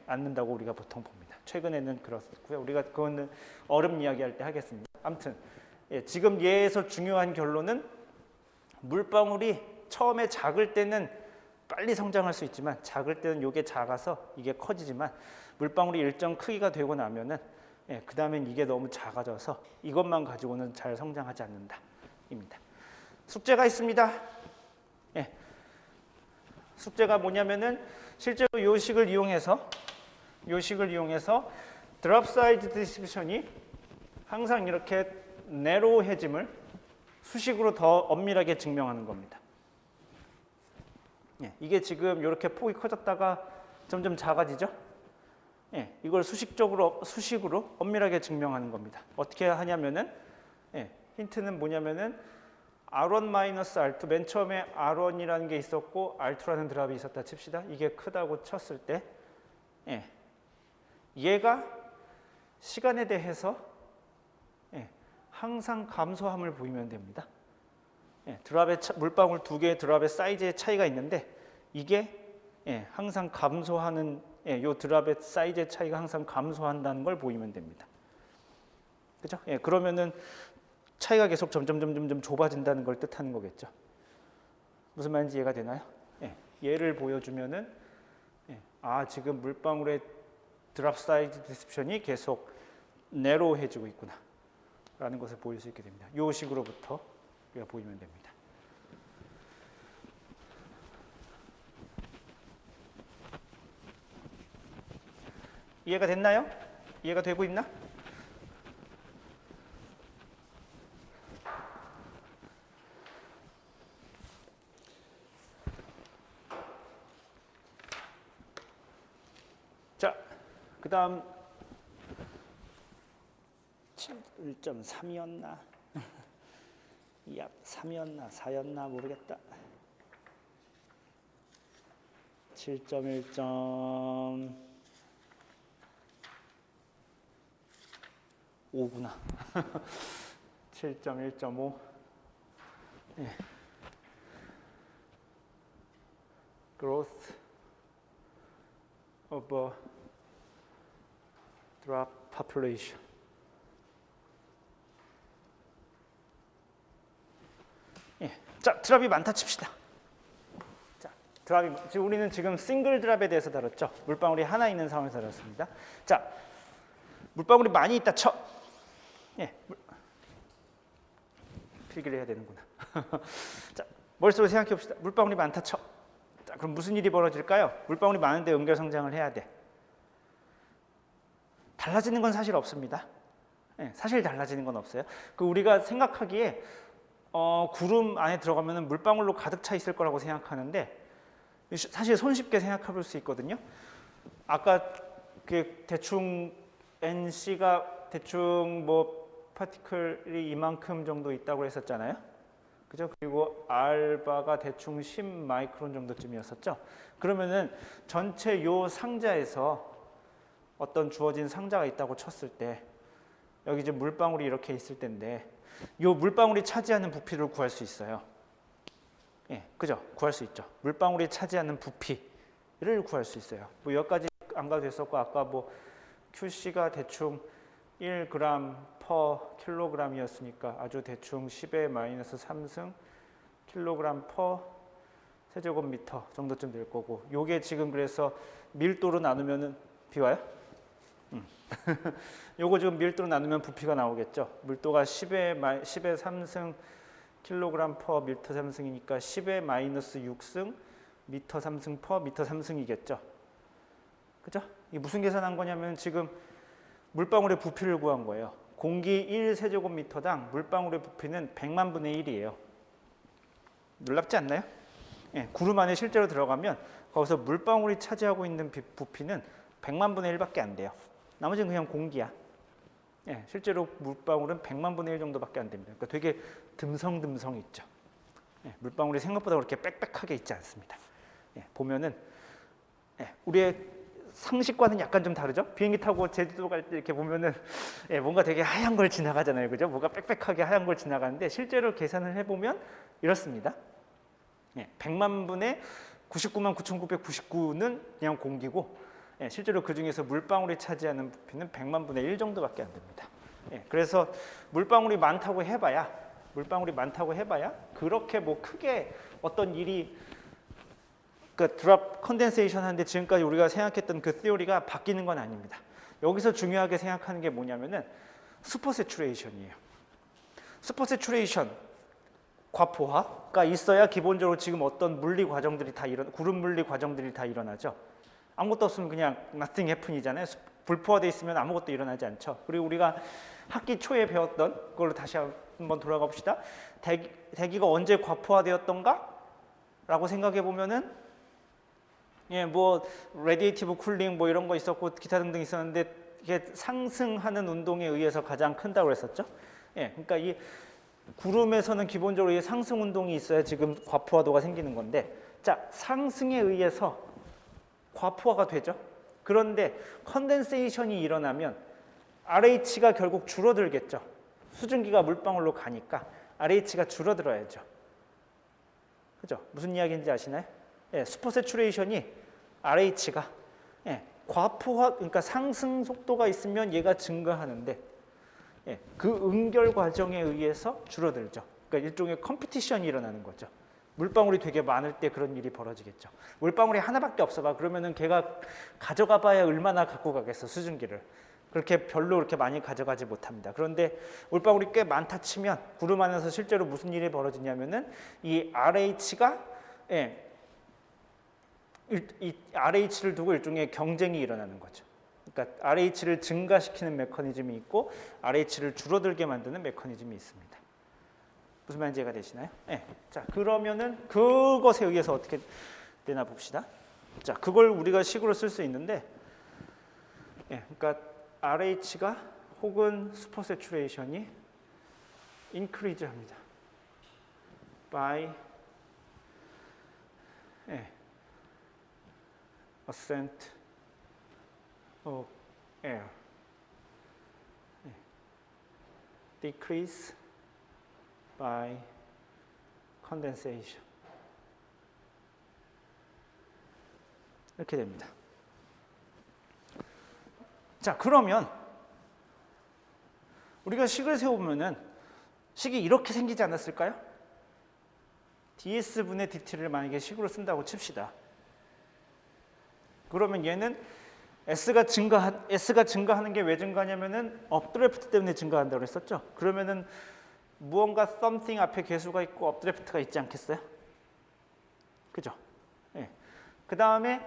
않는다고 우리가 보통 봅니다. 최근에는 그렇고요. 우리가 그거는 얼음 이야기할 때 하겠습니다. 아무튼 예. 지금 얘에서 중요한 결론은 물방울이 처음에 작을 때는 빨리 성장할 수 있지만 작을 때는 이게 작아서 이게 커지지만 물방울이 일정 크기가 되고 나면은 예, 그 다음엔 이게 너무 작아져서 이것만 가지고는 잘 성장하지 않는다입니다. 숙제가 있습니다. 예. 숙제가 뭐냐면은 실제로 이 식을 이용해서 드롭 사이즈 디스트리뷰션이 항상 이렇게 내로해짐을 수식으로 더 엄밀하게 증명하는 겁니다. 예, 이게 지금 이렇게 폭이 커졌다가 점점 작아지죠? 예, 이걸 수식으로 엄밀하게 증명하는 겁니다. 어떻게 하냐면은, 예, 힌트는 뭐냐면은 R1-R2, 맨 처음에 R1이라는 게 있었고 R2라는 드랍이 있었다 칩시다. 이게 크다고 쳤을 때, 예, 얘가 시간에 대해서, 예, 항상 감소함을 보이면 됩니다. 예, 드랍의 물방울 두 개의 드랍의 사이즈의 차이가 있는데 이게, 예, 항상 감소하는, 예, 요 드랍의 사이즈의 차이가 항상 감소한다는 걸 보이면 됩니다. 그죠? 예, 그러면은 차이가 계속 점점 좁아진다는 걸 뜻하는 거겠죠. 무슨 말인지 이해가 되나요? 예, 얘를 보여주면은, 예, 아, 지금 물방울의 드랍 사이즈 디스트리뷰션이 계속 내로해지고 있구나 라는 것을 보일 수 있게 됩니다. 이 식으로부터 우리가 보이면 됩니다. 이해가 됐나요? 이해가 되고 있나? 자, 그 다음 1.3이었나? 야, 3이었나 4였나 모르겠다. 7.1.5구나. 7.1.5. 예. Growth of a drop population. 예. 자, 드랍이 많다 칩시다. 자, 드랍이, 지금 우리는 지금 싱글 드랍에 대해서 다뤘죠. 물방울이 하나 있는 상황에서 다뤘습니다. 자, 물방울이 많이 있다 쳐. 예. 필기를 해야 되는구나. 자, 머릿속으로 생각해 봅시다. 물방울이 많다 쳐. 자, 그럼 무슨 일이 벌어질까요? 물방울이 많은데 연결 성장을 해야 돼. 달라지는 건 사실 없습니다. 예, 사실 달라지는 건 없어요. 그 우리가 생각하기에 구름 안에 들어가면 물방울로 가득 차 있을 거라고 생각하는데 사실 손쉽게 생각해 볼 수 있거든요. 아까 그 대충 NC가 대충 뭐 파티클이 이만큼 정도 있다고 했었잖아요. 그죠? 그리고 알바가 대충 10 마이크론 정도쯤이었었죠. 그러면은 전체 요 상자에서 어떤 주어진 상자가 있다고 쳤을 때 여기 이제 물방울이 이렇게 있을 텐데 요 물방울이 차지하는 부피를 구할 수 있어요. 예, 그죠? 구할 수 있죠. 물방울이 차지하는 부피를 구할 수 있어요. 뭐 여기까지 안 가도 됐었고 아까 뭐 QC가 대충 1g per 킬로그램이었으니까 아주 대충 10의 마이너스 3승 킬로그램 per 세제곱미터 정도쯤 될 거고 요게 지금 그래서 밀도로 나누면은 비와요? 요거 지금 밀도로 나누면 부피가 나오겠죠. 밀도가 10의 3승 킬로그램 퍼 미터 3승이니까 10의 마이너스 6승 미터 3승 퍼 미터 3승이겠죠. 그죠? 이게 무슨 계산한 거냐면 지금 물방울의 부피를 구한 거예요. 공기 1세제곱미터당 물방울의 부피는 100만 분의 1이에요. 놀랍지 않나요? 예, 구름 안에 실제로 들어가면 거기서 물방울이 차지하고 있는 부피는 100만 분의 1밖에 안 돼요. 나머지는 그냥 공기야. 예, 실제로 물방울은 100만 분의 1 정도밖에 안 됩니다. 그러니까 되게 듬성듬성 있죠. 예, 물방울이 생각보다 그렇게 빽빽하게 있지 않습니다. 예, 보면은 우리의 상식과는 약간 좀 다르죠. 비행기 타고 제주도 갈 때 이렇게 보면은 뭔가 되게 하얀 걸 지나가잖아요, 그죠? 뭐가 빽빽하게 하얀 걸 지나가는데 실제로 계산을 해보면 이렇습니다. 100만 분의 99만 9,999는 그냥 공기고 실제로 그 중에서 물방울이 차지하는 부피는 100만 분의 1 정도밖에 안 됩니다. 그래서 물방울이 많다고 해봐야 그렇게 뭐 크게 어떤 일이 그 드랍 컨덴세이션 하는데 지금까지 우리가 생각했던 그 티오리가 바뀌는 건 아닙니다. 여기서 중요하게 생각하는 게 뭐냐면은 슈퍼 세츄레이션이에요. 슈퍼 세츄레이션 과포화가 있어야 기본적으로 지금 어떤 물리 과정들이 다 구름 물리 과정들이 다 일어나죠. 아무것도 없으면 그냥 nothing happen이잖아요. 불포화돼 있으면 아무것도 일어나지 않죠. 그리고 우리가 학기 초에 배웠던 그걸로 다시 한번 돌아가 봅시다. 대기가 언제 과포화되었던가? 라고 생각해 보면은 예, 뭐 레디에이티브 쿨링 뭐 이런 거 있었고 기타 등등 있었는데 이게 상승하는 운동에 의해서 가장 큰다고 그랬었죠. 예, 그러니까 이 구름에서는 기본적으로 이 상승 운동이 있어야 지금 과포화도가 생기는 건데, 자, 상승에 의해서 과포화가 되죠. 그런데 컨덴세이션이 일어나면 RH가 결국 줄어들겠죠. 수증기가 물방울로 가니까 RH가 줄어들어야죠. 그죠? 무슨 이야기인지 아시나요? 예, 슈퍼세츄레이션이 RH가 예, 과포화, 그러니까 상승 속도가 있으면 얘가 증가하는데 예, 그 응결 과정에 의해서 줄어들죠. 그러니까 일종의 컴피티션이 일어나는 거죠. 물방울이 되게 많을 때 그런 일이 벌어지겠죠. 물방울이 하나밖에 없어봐. 그러면은 걔가 가져가 봐야 얼마나 갖고 가겠어, 수증기를. 그렇게 별로 그렇게 많이 가져가지 못합니다. 그런데 물방울이 꽤 많다 치면 구름 안에서 실제로 무슨 일이 벌어지냐면은 이 RH가 예, 이 RH를 두고 일종의 경쟁이 일어나는 거죠. 그러니까 RH를 증가시키는 메커니즘이 있고 RH를 줄어들게 만드는 메커니즘이 있습니다. 무슨 말인지 이해가 되시나요? 네. 자, 그러면은 그것에 의해서 어떻게 되나 봅시다. 자, 그걸 우리가 식으로 쓸 수 있는데, 예, 그러니까 RH가 혹은 슈퍼세츄레이션이 increase합니다. by 예, ascent of air, 예, decrease by condensation. 이렇게 됩니다. 자, 그러면 우리가 식을 세우면은 식이 이렇게 생기지 않았을까요? ds분의 dt를 만약에 식으로 쓴다고 칩시다. 그러면 얘는 S가 증가하는 게 왜 증가하냐면은 업드래프트 때문에 증가한다고 했었죠. 그러면은 무언가 something 앞에 개수가 있고 업드래프트가 있지 않겠어요? 그죠? 예. 그 다음에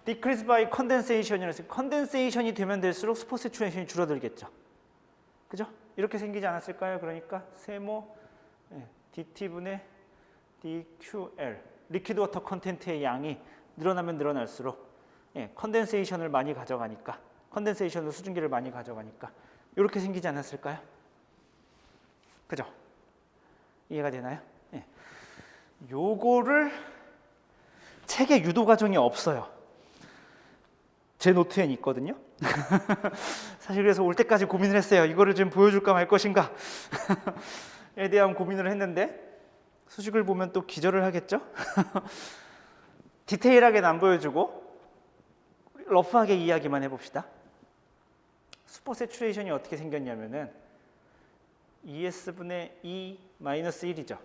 decrease by condensation이라고 해서 condensation이 되면 될수록 슈퍼세츄레이션이 줄어들겠죠. 그죠? 이렇게 생기지 않았을까요? 그러니까 세모 예, dt분의 dql 리퀴드 워터 컨텐트의 양이 늘어나면 늘어날수록 예, 컨덴세이션을 많이 가져가니까 컨덴세이션으로 수증기를 많이 가져가니까 이렇게 생기지 않았을까요? 그죠? 이해가 되나요? 예. 요거를 책에 유도 과정이 없어요. 제 노트엔 있거든요. 사실 그래서 올 때까지 고민을 했어요. 이거를 좀 보여줄까 말 것인가 에 대한 고민을 했는데 수식을 보면 또 기절을 하겠죠. 디테일하게는 안 보여주고 러프하게 이야기만 해봅시다. 슈퍼세츄레이션이 어떻게 생겼냐면은 ES분의 E-1이죠.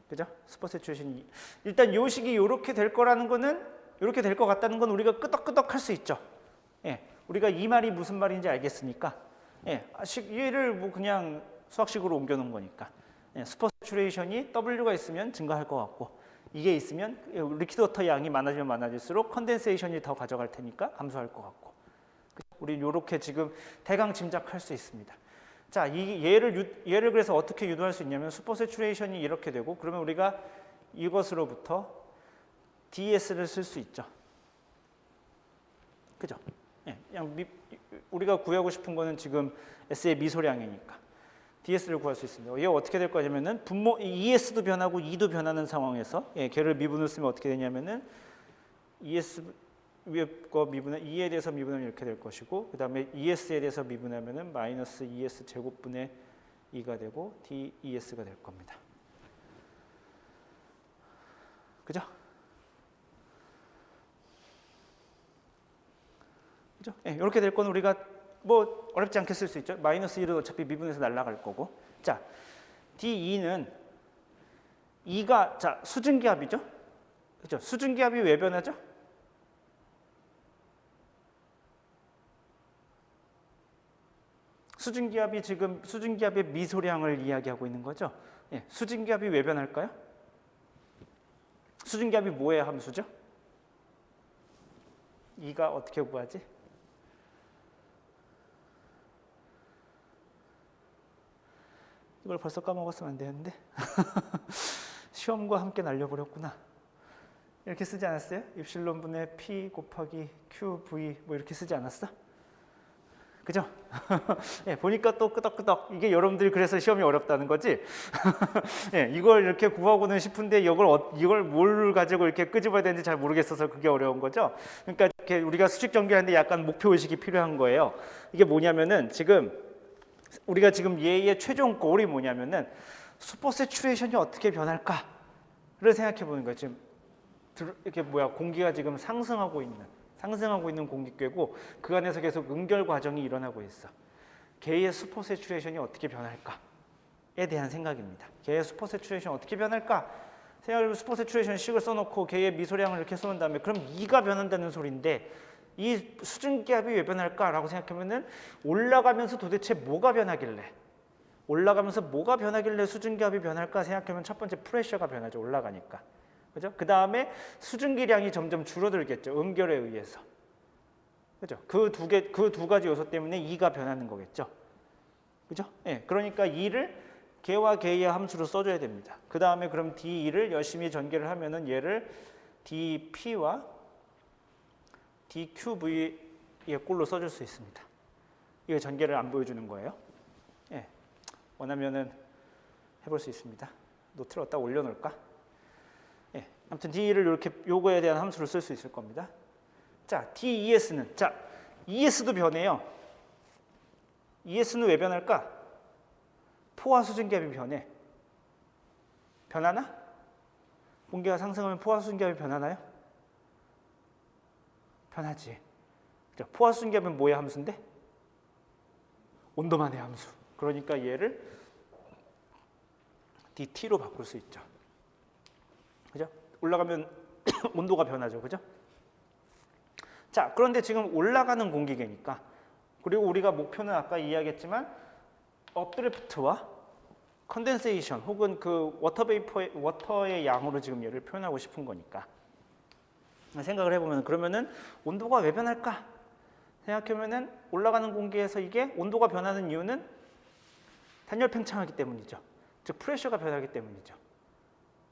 그죠? 슈퍼세츄레이션이 일단 요 식이 이렇게 될 거라는 거는 이렇게 될 것 같다는 건 우리가 끄덕끄덕 할 수 있죠. 예, 우리가 이 말이 무슨 말인지 알겠으니까 예, 얘를 뭐 그냥 수학식으로 옮겨놓은 거니까 예, 슈퍼세츄레이션이 W가 있으면 증가할 것 같고 이게 있으면 리퀴드 워터 양이 많아지면 많아질수록 컨덴세이션이 더 가져갈 테니까 감소할 것 같고 우리 이렇게 지금 대강 짐작할 수 있습니다. 자, 이 얘를 그래서 어떻게 유도할 수 있냐면 슈퍼세츄레이션이 이렇게 되고 그러면 우리가 이것으로부터 DS를 쓸 수 있죠. 그죠? 예, 그냥 우리가 구하고 싶은 거는 지금 S의 미소량이니까 DS를 구할 수 있습니다. 얘 어떻게 될 거냐면은 분모 ES도 변하고 E도 변하는 상황에서 예, 걔를 미분을 쓰면 어떻게 되냐면은 ES 위에 거 미분은 E에 대해서 미분하면 이렇게 될 것이고 그 다음에 ES에 대해서 미분하면은 마이너스 ES 제곱분의 2가 되고 DES가 될 겁니다. 그죠? 그죠? 예, 이렇게 될 건 우리가 뭐 어렵지 않게 쓸 수 있죠. 마이너스 1은 어차피 미분해서 날아갈 거고. 자, D2는 2가 자 수증기압이죠. 그죠? 수증기압이 왜 변하죠? 수증기압이 지금 수증기압의 미소량을 이야기하고 있는 거죠. 예, 수증기압이 왜 변할까요? 수증기압이 뭐의 함수죠? 2가 어떻게 구하지? 이걸 벌써 까먹었으면 안 되는데 시험과 함께 날려버렸구나. 이렇게 쓰지 않았어요? 입실론분의 P 곱하기 QV 뭐 이렇게 쓰지 않았어? 그죠? 예, 보니까 또 끄덕끄덕. 이게 여러분들이 그래서 시험이 어렵다는 거지? 예, 이걸 이렇게 구하고는 싶은데 이걸 뭘 가지고 이렇게 끄집어야 되는지 잘 모르겠어서 그게 어려운 거죠. 그러니까 이렇게 우리가 수직 전개하는데 약간 목표 의식이 필요한 거예요. 이게 뭐냐면은 우리가 지금 얘의 최종 골이 뭐냐면은 슈퍼 세츄레이션이 어떻게 변할까를 생각해 보는 거예요. 지금 이렇게 공기가 지금 상승하고 있는 공기궤고 그 안에서 계속 응결 과정이 일어나고 있어. 개의 슈퍼 세츄레이션이 어떻게 변할까에 대한 생각입니다. 개의 슈퍼 세츄레이션 어떻게 변할까? 생각해보면 슈퍼 세츄레이션 식을 써놓고 개의 미소량을 이렇게 써놓은 다음에 그럼 2가 변한다는 소리인데 이 수증기압이 왜 변할까라고 생각하면은 올라가면서 도대체 뭐가 변하길래 수증기압이 변할까 생각하면 첫 번째 프레셔가 변하죠. 올라가니까. 그죠? 그 다음에 수증기량이 점점 줄어들겠죠. 응결에 의해서. 그죠? 그 두 가지 요소 때문에 2가 변하는 거겠죠. 그죠? 예. 그러니까 2를 개와 개의 함수로 써줘야 됩니다. 그 다음에 그럼 D2를 열심히 전개를 하면은 얘를 DP와 DQV의 꼴로 써줄 수 있습니다. 이거 전개를 안 보여주는 거예요. 예. 원하면은 해볼 수 있습니다. 노트를 어디다 올려놓을까? 예. 아무튼 D를 이렇게 요거에 대한 함수를 쓸 수 있을 겁니다. 자, DES는 ES도 변해요. ES는 왜 변할까? 포화 수증기압이 변해. 변하나? 공기가 상승하면 포화 수증기압이 변하나요? 변하지. 포화 수증기압은 뭐의 함수인데? 온도만의 함수. 그러니까 얘를 dT로 바꿀 수 있죠. 그죠? 올라가면 온도가 변하죠. 그죠? 자, 그런데 지금 올라가는 공기계니까 그리고 우리가 목표는 아까 이야기했지만 업드래프트와 컨덴세이션 혹은 그 워터의 양으로 지금 얘를 표현하고 싶은 거니까 생각을 해보면 그러면은 온도가 왜 변할까? 생각해보면은 올라가는 공기에서 이게 온도가 변하는 이유는 단열 팽창하기 때문이죠. 즉 프레셔가 변하기 때문이죠.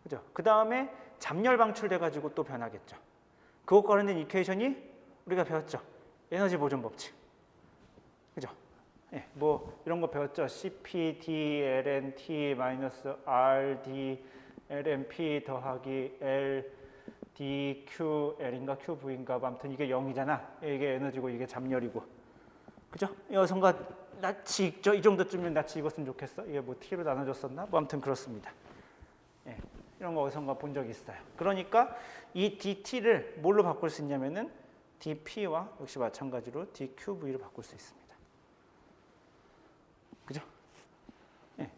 그죠? 그 다음에 잡열 방출돼 가지고 또 변하겠죠. 그것과 관련된 이퀘이션이 우리가 배웠죠. 에너지 보존 법칙. 그죠? 예, 뭐 이런 거 배웠죠. CP, D, ln, T, 마이너스 R, D, ln, P 더하기 L, D, Q, L인가 QV인가 아무튼 이게 0이잖아. 이게 에너지고 이게 잡열이고. 그죠? 여성과 낯이 있죠. 이 정도쯤이면 낯이 익었으면 좋겠어. 이게 뭐 T로 나눠줬었나? 뭐 아무튼 그렇습니다. 예, 이런 거 어디선가 본 적이 있어요. 그러니까 이 DT를 뭘로 바꿀 수 있냐면은 DP와 역시 마찬가지로 DQV로 바꿀 수 있습니다. 그죠? 예.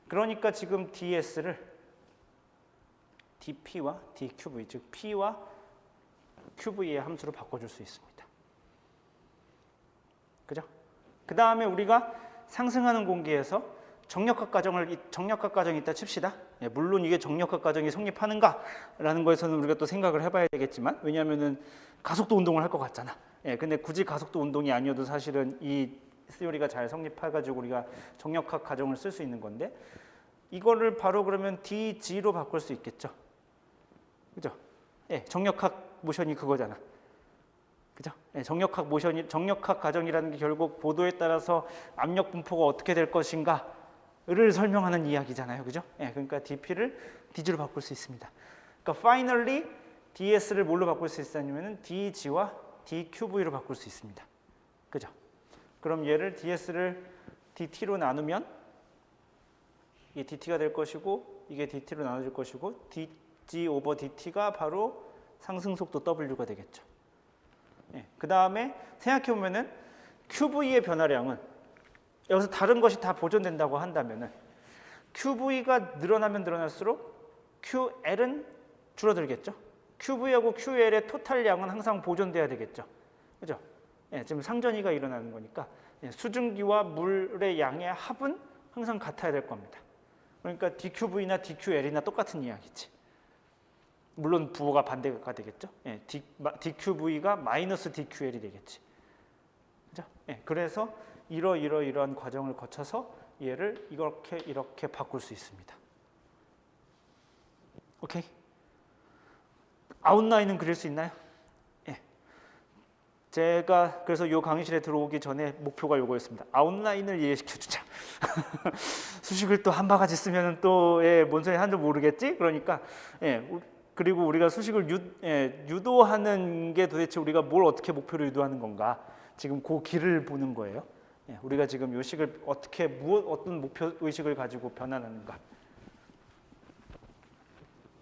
그러니까 지금 DS를 DP와 DQV, 즉 P와 QV의 함수로 바꿔줄 수 있습니다. 그죠? 그 다음에 우리가 상승하는 공기에서 정력학 과정이 있다 칩시다. 예, 물론 이게 정력학 과정이 성립하는가라는 거에서는 우리가 또 생각을 해봐야 되겠지만 왜냐하면은 가속도 운동을 할 것 같잖아. 예, 근데 굳이 가속도 운동이 아니어도 사실은 이 시오리가 잘 성립해가지고 우리가 정력학 과정을 쓸 수 있는 건데 이거를 바로 그러면 DG로 바꿀 수 있겠죠. 그죠? 예, 정력학 모션이 그거잖아. 그죠? 예, 정력학 과정이라는 게 결국 보도에 따라서 압력 분포가 어떻게 될 것인가를 설명하는 이야기잖아요. 그죠? 예, 그러니까 DP를 DG로 바꿀 수 있습니다. 그러니까 finally DS를 뭘로 바꿀 수 있냐면은 DG와 DQV로 바꿀 수 있습니다. 그죠? 그럼 얘를 DS를 DT로 나누면 이게 DT가 될 것이고 이게 DT로 나눠질 것이고 DG 오버 DT가 바로 상승 속도 W가 되겠죠. 예, 그 다음에 생각해보면은 QV의 변화량은 여기서 다른 것이 다 보존된다고 한다면은 QV가 늘어나면 늘어날수록 QL은 줄어들겠죠. QV하고 QL의 토탈량은 항상 보존돼야 되겠죠. 그죠? 예, 지금 상전이가 일어나는 거니까 예, 수증기와 물의 양의 합은 항상 같아야 될 겁니다. 그러니까 DQV나 DQL이나 똑같은 이야기지. 물론 부호가 반대가 되겠죠. 예, DQV가 마이너스 DQL이 되겠지. 그죠? 예, 그래서 이러한 과정을 거쳐서 얘를 이렇게 바꿀 수 있습니다. 오케이? 아웃라인은 그릴 수 있나요? 예. 제가 그래서 요 강의실에 들어오기 전에 목표가 요거였습니다. 아웃라인을 이해시켜주자. 수식을 또 한 바가지 쓰면 또 뭔 소리 하는지 모르겠지? 그러니까 그리고 우리가 수식을 유도하는 게 도대체 우리가 뭘 어떻게 목표로 유도하는 건가? 지금 그 길을 보는 거예요. 우리가 지금 요 식을 어떻게 어떤 목표 의식을 가지고 변환하는가?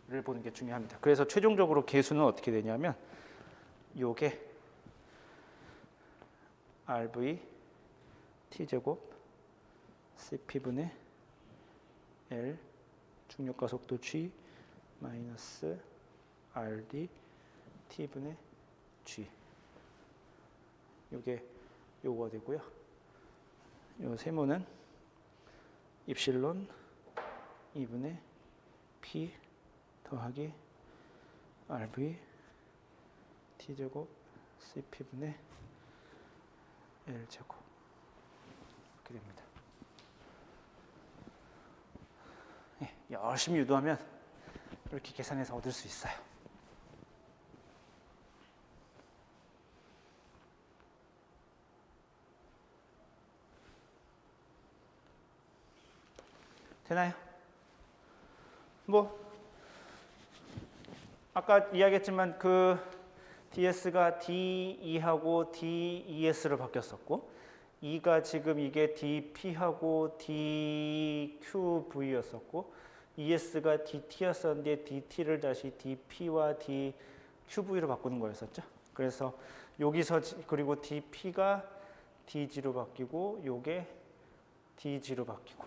를 보는 게 중요합니다. 그래서 최종적으로 계수는 어떻게 되냐면 요게 RV T제곱 CP분의 L 중력가속도 G 마이너스 RD T분의 G 요게 요거가 되고요. 요 세모는 입실론 2분의 P 더하기 RV T제곱 CP분의 L제곱 이렇게 됩니다. 열심히 유도하면 이렇게 계산해서 얻을 수 있어요. 되나요? 뭐 아까 이야기했지만 그 DS가 D2하고 DES로 바뀌었었고 E가 지금 이게 DP하고 DQV였었고 ES가 DT였었는데 DT를 다시 DP와 DQV로 바꾸는 거였었죠. 그래서 여기서 그리고 DP가 DG로 바뀌고 요게 DG로 바뀌고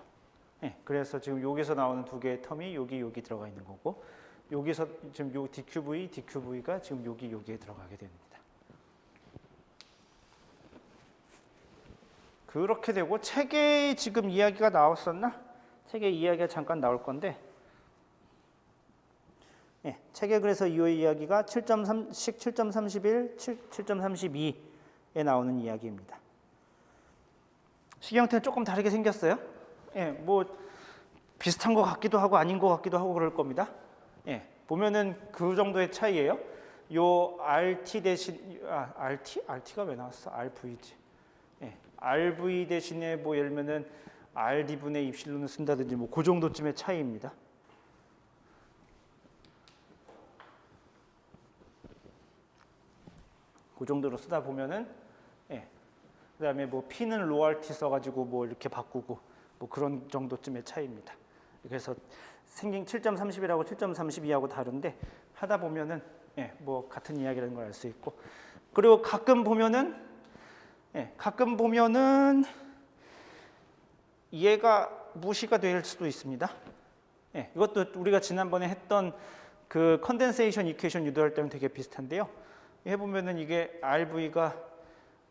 그래서 지금 여기서 나오는 두 개의 텀이 여기 들어가 있는 거고 여기서 지금 요 DQV가 지금 여기에 들어가게 됩니다. 그렇게 되고 책에 지금 이야기가 나왔었나? 책에 이야기가 잠깐 나올 건데 책에 그래서 이 이야기가 7.31, 7.32에 나오는 이야기입니다. 식형태는 조금 다르게 생겼어요. 뭐 비슷한 것 같기도 하고 아닌 것 같기도 하고 그럴 겁니다. 보면은 그 정도의 차이예요. 요 RT 대신 RT가 왜 나왔어? RV지. RV 대신에 뭐 예를 들면은 RD분의 입실론을 쓴다든지 뭐 그 정도쯤의 차이입니다. 그 정도로 쓰다 보면은 그다음에 뭐 P는 로RT 써가지고 뭐 이렇게 바꾸고 뭐 그런 정도쯤의 차이입니다. 그래서 생긴 7.30이라고 7.32하고 다른데 하다 보면은 뭐 같은 이야기라는 걸 알 수 있고 그리고 가끔 보면은 얘가 무시가 될 수도 있습니다. 이것도 우리가 지난번에 했던 그 컨덴세이션 이퀘이션 유도할 때랑 되게 비슷한데요. 해보면은 이게 RV가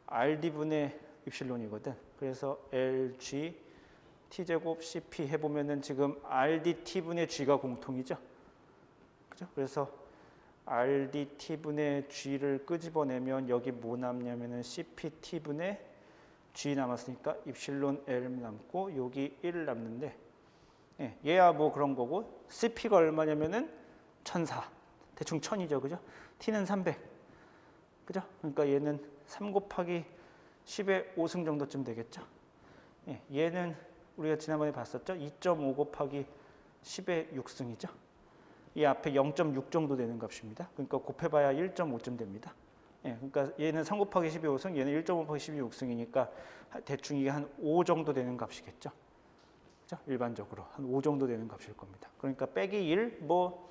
RD분의 입실론이거든. 그래서 LG T제곱 CP 해보면은 지금 RDT분의 G가 공통이죠. 그죠? 그래서 RDT분의 G를 끄집어내면 여기 뭐 남냐면은 CPT분의 G 남았으니까 입실론 L 남고 여기 1 남는데 얘야 뭐 그런 거고 CP가 얼마냐면은 1004 대충 1000이죠. 그죠? T는 300 그죠? 그러니까 얘는 3 곱하기 10의 5승 정도쯤 되겠죠. 얘는 우리가 지난번에 봤었죠. 2.5 곱하기 10의 6승이죠. 이 앞에 0.6 정도 되는 값입니다. 그러니까 곱해봐야 1.5쯤 됩니다. 그러니까 얘는 3 곱하기 10의 5승, 얘는 1.5 곱하기 10의 6승이니까 대충 이게 한 5 정도 되는 값이겠죠. 그죠? 일반적으로 한 5 정도 되는 값일 겁니다. 그러니까 빼기 1, 뭐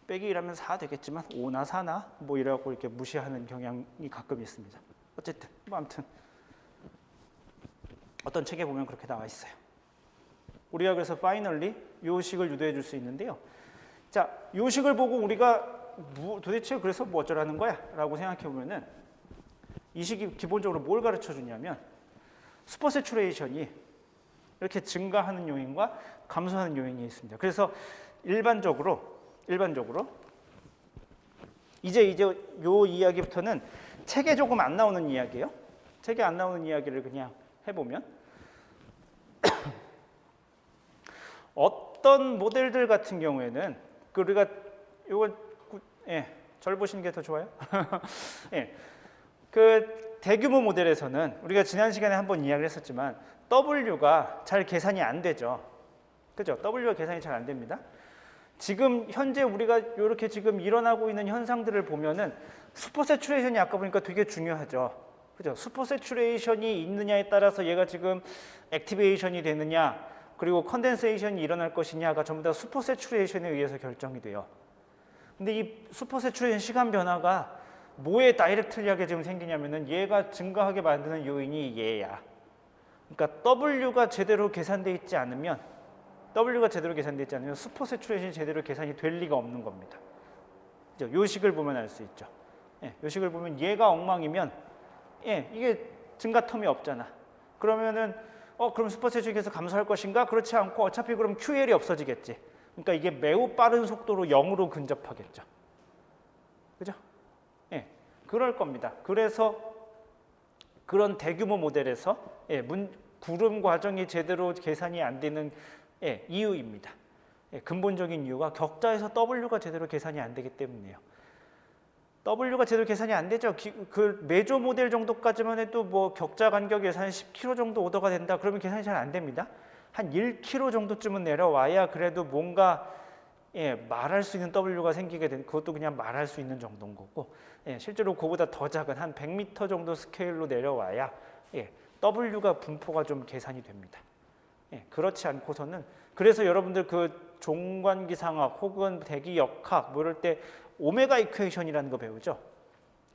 빼기 1하면 4 되겠지만 5나 4나 뭐 이래갖고 이렇게 무시하는 경향이 가끔 있습니다. 어쨌든 뭐 아무튼 어떤 책에 보면 그렇게 나와 있어요. 우리가 그래서 파이널리 요 식을 유도해 줄 수 있는데요. 자, 요 식을 보고 우리가 도대체 그래서 뭐 어쩌라는 거야? 라고 생각해 보면은 이 식이 기본적으로 뭘 가르쳐 주냐면 슈퍼세츄레이션이 이렇게 증가하는 요인과 감소하는 요인이 있습니다. 그래서 일반적으로 이제 요 이야기부터는 책에 조금 안 나오는 이야기예요. 책에 안 나오는 이야기를 그냥 해보면 어떤 모델들 같은 경우에는 우리가 이거 절 보시는 게 더 좋아요. 예, 그 대규모 모델에서는 우리가 지난 시간에 한번 이야기를 했었지만 W가 잘 계산이 안 되죠. 그죠? W가 계산이 잘 안 됩니다. 지금 현재 우리가 이렇게 지금 일어나고 있는 현상들을 보면은 슈퍼 세츄레이션이 아까 보니까 되게 중요하죠. 그죠? 슈퍼 세츄레이션이 있느냐에 따라서 얘가 지금 액티베이션이 되느냐, 그리고 컨덴세이션이 일어날 것이냐가 전부 다 슈퍼 세츄레이션에 의해서 결정이 돼요. 근데 이 슈퍼 세츄레이션 시간 변화가 뭐에 다이렉트리하게 지금 생기냐면은 얘가 증가하게 만드는 요인이 얘야. 그러니까 W가 제대로 계산돼 있지 않으면 슈퍼 세츄레이션이 제대로 계산이 될 리가 없는 겁니다. 그죠? 요 식을 보면 알 수 있죠. 요 식을 보면 얘가 엉망이면 이게 증가 텀이 없잖아. 그러면은 그럼 슈퍼 세츄레이션에서 감소할 것인가? 그렇지 않고 어차피 그럼 QL이 없어지겠지. 그러니까 이게 매우 빠른 속도로 0으로 근접하겠죠. 그죠? 그럴 겁니다. 그래서 그런 대규모 모델에서 구름 과정이 제대로 계산이 안 되는 이유입니다. 근본적인 이유가 격자에서 W가 제대로 계산이 안 되기 때문이에요. W가 제대로 계산이 안 되죠. 그 메조 모델 정도까지만 해도 뭐 격자 간격이 한 10km 정도 오더가 된다. 그러면 계산이 잘 안 됩니다. 한 1km 정도쯤은 내려와야 그래도 뭔가 말할 수 있는 W가 생기게 된, 그것도 그냥 말할 수 있는 정도인 거고, 실제로 그보다 더 작은 한 100m 정도 스케일로 내려와야 W가 분포가 좀 계산이 됩니다. 그렇지 않고서는, 그래서 여러분들 그 종관기상학 혹은 대기 역학 뭐 이럴 때 오메가 이퀘이션이라는 거 배우죠.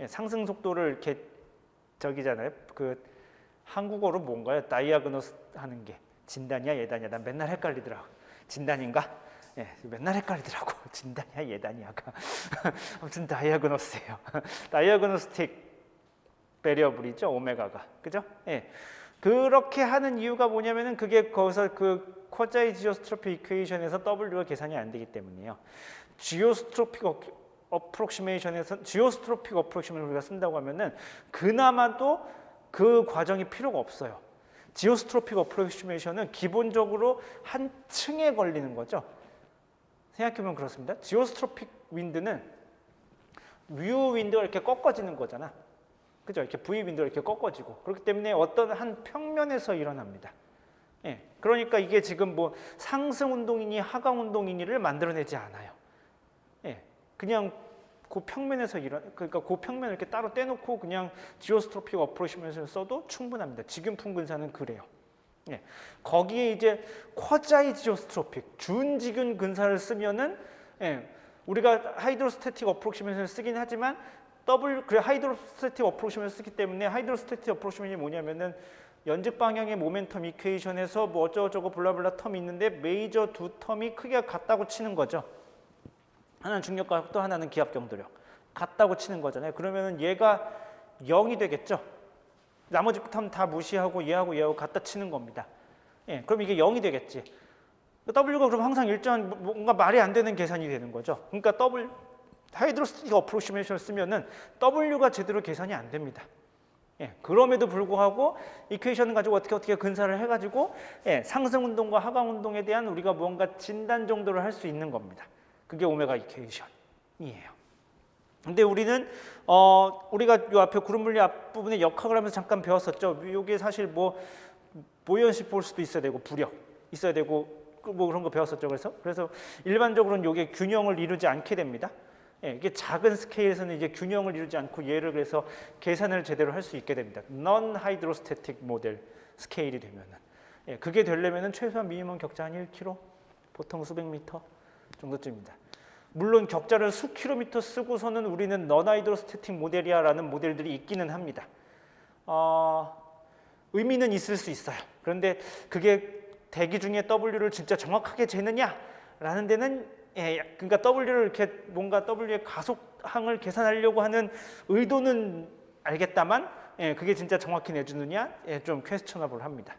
상승 속도를 이렇게 저기잖아요. 그 한국어로 뭔가요? 다이아그노스 하는 게 진단이야 예단이야. 난 맨날 헷갈리더라고. 진단인가? 맨날 헷갈리더라고. 진단이야 예단이야가. 아무튼 다이아그노스예요. 다이아그노스틱 베리어블이죠. 오메가가. 그죠? 그렇게 하는 이유가 뭐냐면은 그게 거기서 그 쿼자이 지오스트로피 이퀘이션에서 W가 계산이 안 되기 때문이에요. 지오스트로픽 어프록시메이션에서 지오스트로픽 어프록시메이션을 우리가 쓴다고 하면은 그나마도 그 과정이 필요가 없어요. 지오스트로픽 어프록시메이션은 기본적으로 한 층에 걸리는 거죠. 생각해보면 그렇습니다. 지오스트로픽 윈드는 뷰 윈드가 이렇게 꺾어지는 거잖아. 그죠? 이렇게 V 윈도가 이렇게 꺾어지고, 그렇기 때문에 어떤 한 평면에서 일어납니다. 그러니까 이게 지금 뭐 상승 운동이니 하강 운동이니를 만들어내지 않아요. 그냥 그 평면에서 그러니까 그 평면을 이렇게 따로 떼놓고 그냥 지오스트로픽 어프로시메이션을 써도 충분합니다. 지균풍 근사는 그래요. 거기에 이제 쿼자이 지오스트로픽 준지균 근사를 쓰면은 우리가 하이드로스태틱 어프로시메이션을 쓰긴 하지만 그래 하이드로스태틱 어프로시메이션을 쓰기 때문에 하이드로스태틱 어프로시메이션이 뭐냐면은 연직 방향의 모멘텀 이퀘이션에서 뭐 어쩌고저쩌고 블라블라 텀이 있는데 메이저 두 텀이 크기가 같다고 치는 거죠. 하나는 중력가속, 또 하나는 기압 경도력. 같다고 치는 거잖아요. 그러면은 얘가 0이 되겠죠. 나머지 텀 다 무시하고 얘하고 갖다 치는 겁니다. 그럼 이게 0이 되겠지. W가 그럼 항상 일정한 뭔가 말이 안 되는 계산이 되는 거죠. 그러니까 하이드로스틱 어프로시메이션을 쓰면은 W가 제대로 계산이 안 됩니다. 그럼에도 불구하고 이퀘이션을 가지고 어떻게 근사를 해가지고 상승 운동과 하강 운동에 대한 우리가 뭔가 진단 정도를 할 수 있는 겁니다. 그게 오메가 이퀘이션이에요. 근데 우리는 우리가 요 앞에 구름 물리 앞부분에 역학을 하면서 잠깐 배웠었죠. 이게 사실 뭐 모연식 볼 수도 있어야 되고 부력 있어야 되고 뭐 그런 거 배웠었죠. 그래서 일반적으로는 이게 균형을 이루지 않게 됩니다. 이게 작은 스케일에서는 이제 균형을 이루지 않고 얘를 그래서 계산을 제대로 할 수 있게 됩니다. non hydrostatic 모델 스케일이 되면은 그게 되려면은 최소한 미니멈 격자 한 1km, 보통 수백 미터 정도쯤입니다. 물론 격자를 수 킬로미터 쓰고서는 우리는 non hydrostatic 모델이야라는 모델들이 있기는 합니다. 의미는 있을 수 있어요. 그런데 그게 대기 중에 W를 진짜 정확하게 재느냐라는 데는 그러니까 W를 이렇게 뭔가 W의 가속항을 계산하려고 하는 의도는 알겠다만 그게 진짜 정확히 내주느냐 좀 퀘스처너블 합니다.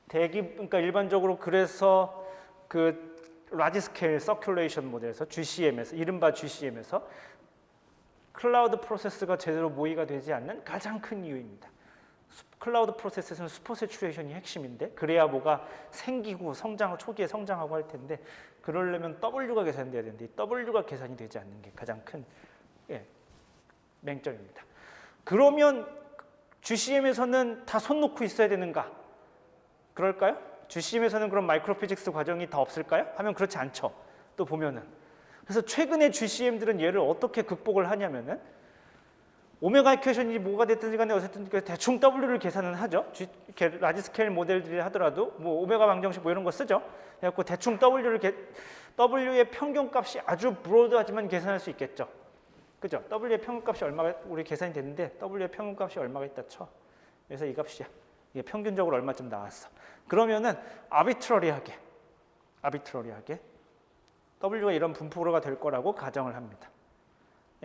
그러니까 일반적으로 그래서 그 라지 스케일 서큘레이션 모델에서 GCM에서 이른바 GCM에서 클라우드 프로세스가 제대로 모의가 되지 않는 가장 큰 이유입니다. 클라우드 프로세스에서는 슈퍼 세츄레이션이 핵심인데 그래야 뭐가 생기고 초기에 성장하고 할 텐데 그러려면 W가 계산돼야 되는데 W가 계산이 되지 않는 게 가장 큰 맹점입니다. 그러면 GCM에서는 다 손 놓고 있어야 되는가? 그럴까요? GCM에서는 그럼 마이크로 피직스 과정이 다 없을까요? 하면 그렇지 않죠. 또 보면은. 그래서 최근에 GCM들은 얘를 어떻게 극복을 하냐면은 오메가 이퀘이션이 뭐가 됐든지 간에 어쨌든 대충 W를 계산은 하죠. 이렇게 라지 스케일 모델들이 하더라도 뭐 오메가 방정식 뭐 이런 거 쓰죠. 그래갖고 대충 W의 평균값이 아주 브로드하지만 계산할 수 있겠죠. 그죠? W의 평균값이 얼마가 우리 계산이 됐는데 W의 평균값이 얼마가 있다 쳐. 그래서 이 값이야. 이게 평균적으로 얼마쯤 나왔어. 그러면은 아비트러리하게 W가 이런 분포가 될 거라고 가정을 합니다.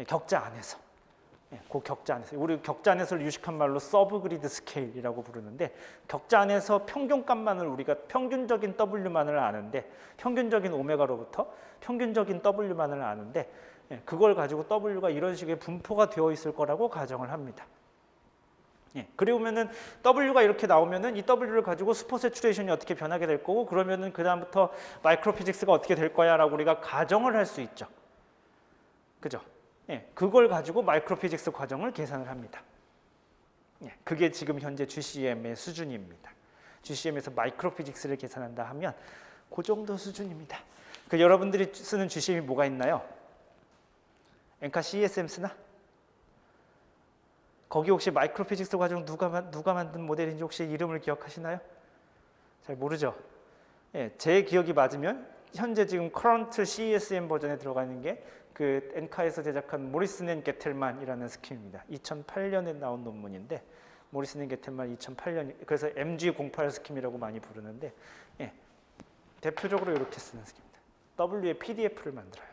격자 안에서. 그 격자 안에서 우리 격자 안에서를 유식한 말로 서브그리드 스케일이라고 부르는데 격자 안에서 평균값만을 우리가 평균적인 W만을 아는데 평균적인 오메가로부터 평균적인 W만을 아는데 그걸 가지고 W가 이런 식의 분포가 되어 있을 거라고 가정을 합니다. 그러면은 W가 이렇게 나오면은 이 W를 가지고 슈퍼 세츄레이션이 어떻게 변하게 될 거고 그러면은 그 다음부터 마이크로 피직스가 어떻게 될 거야라고 우리가 가정을 할 수 있죠. 그죠? 그걸 가지고 마이크로 피직스 과정을 계산을 합니다. 그게 지금 현재 GCM의 수준입니다. GCM에서 마이크로 피직스를 계산한다 하면 그 정도 수준입니다. 여러분들이 쓰는 GCM이 뭐가 있나요? 엔카 CESM 쓰나? 거기 혹시 마이크로 피직스 과정 누가 만든 모델인지 혹시 이름을 기억하시나요? 잘 모르죠? 제 기억이 맞으면 현재 지금 커런트 CESM 버전에 들어가 있는 게 그 엔카에서 제작한 모리슨 앤 게텔만이라는 스킴입니다. 2008년에 나온 논문인데 모리슨 앤 게텔만 2008년 그래서 MG08 스킴이라고 많이 부르는데 대표적으로 이렇게 쓰는 스킴입니다. W의 PDF를 만들어요.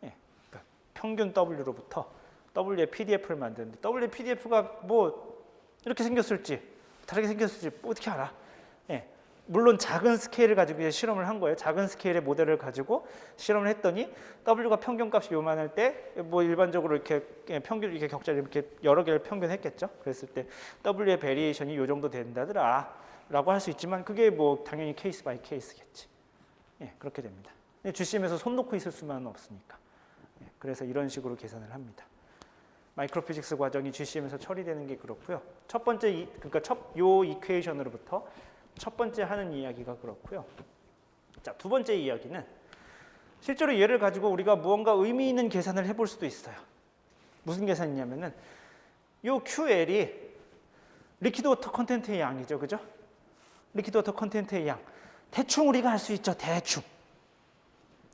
그러니까 평균 W로부터 W의 PDF를 만드는데 W의 PDF가 뭐 이렇게 생겼을지 다르게 생겼을지 어떻게 알아? 물론 작은 스케일을 가지고 실험을 한 거예요. 작은 스케일의 모델을 가지고 실험을 했더니 W가 평균값이 요만할 때 뭐 일반적으로 이렇게 평균 이렇게 격자를 이렇게 여러 개를 평균했겠죠. 그랬을 때 W의 베리에이션이 요 정도 된다더라라고 할 수 있지만 그게 뭐 당연히 케이스 바이 케이스겠지. 그렇게 됩니다. GCM에서 손 놓고 있을 수만은 없으니까. 그래서 이런 식으로 계산을 합니다. 마이크로 피직스 과정이 GCM에서 처리되는 게 그렇고요. 첫 번째 그러니까 요 이퀘이션으로부터 첫 번째 하는 이야기가 그렇고요. 자, 두 번째 이야기는 실제로 얘를 가지고 우리가 무언가 의미 있는 계산을 해볼 수도 있어요. 무슨 계산이냐면은 요 QL이 리퀴드 워터 컨텐트의 양이죠, 그죠? 리퀴드 워터 컨텐트의 양. 대충 우리가 할 수 있죠, 대충.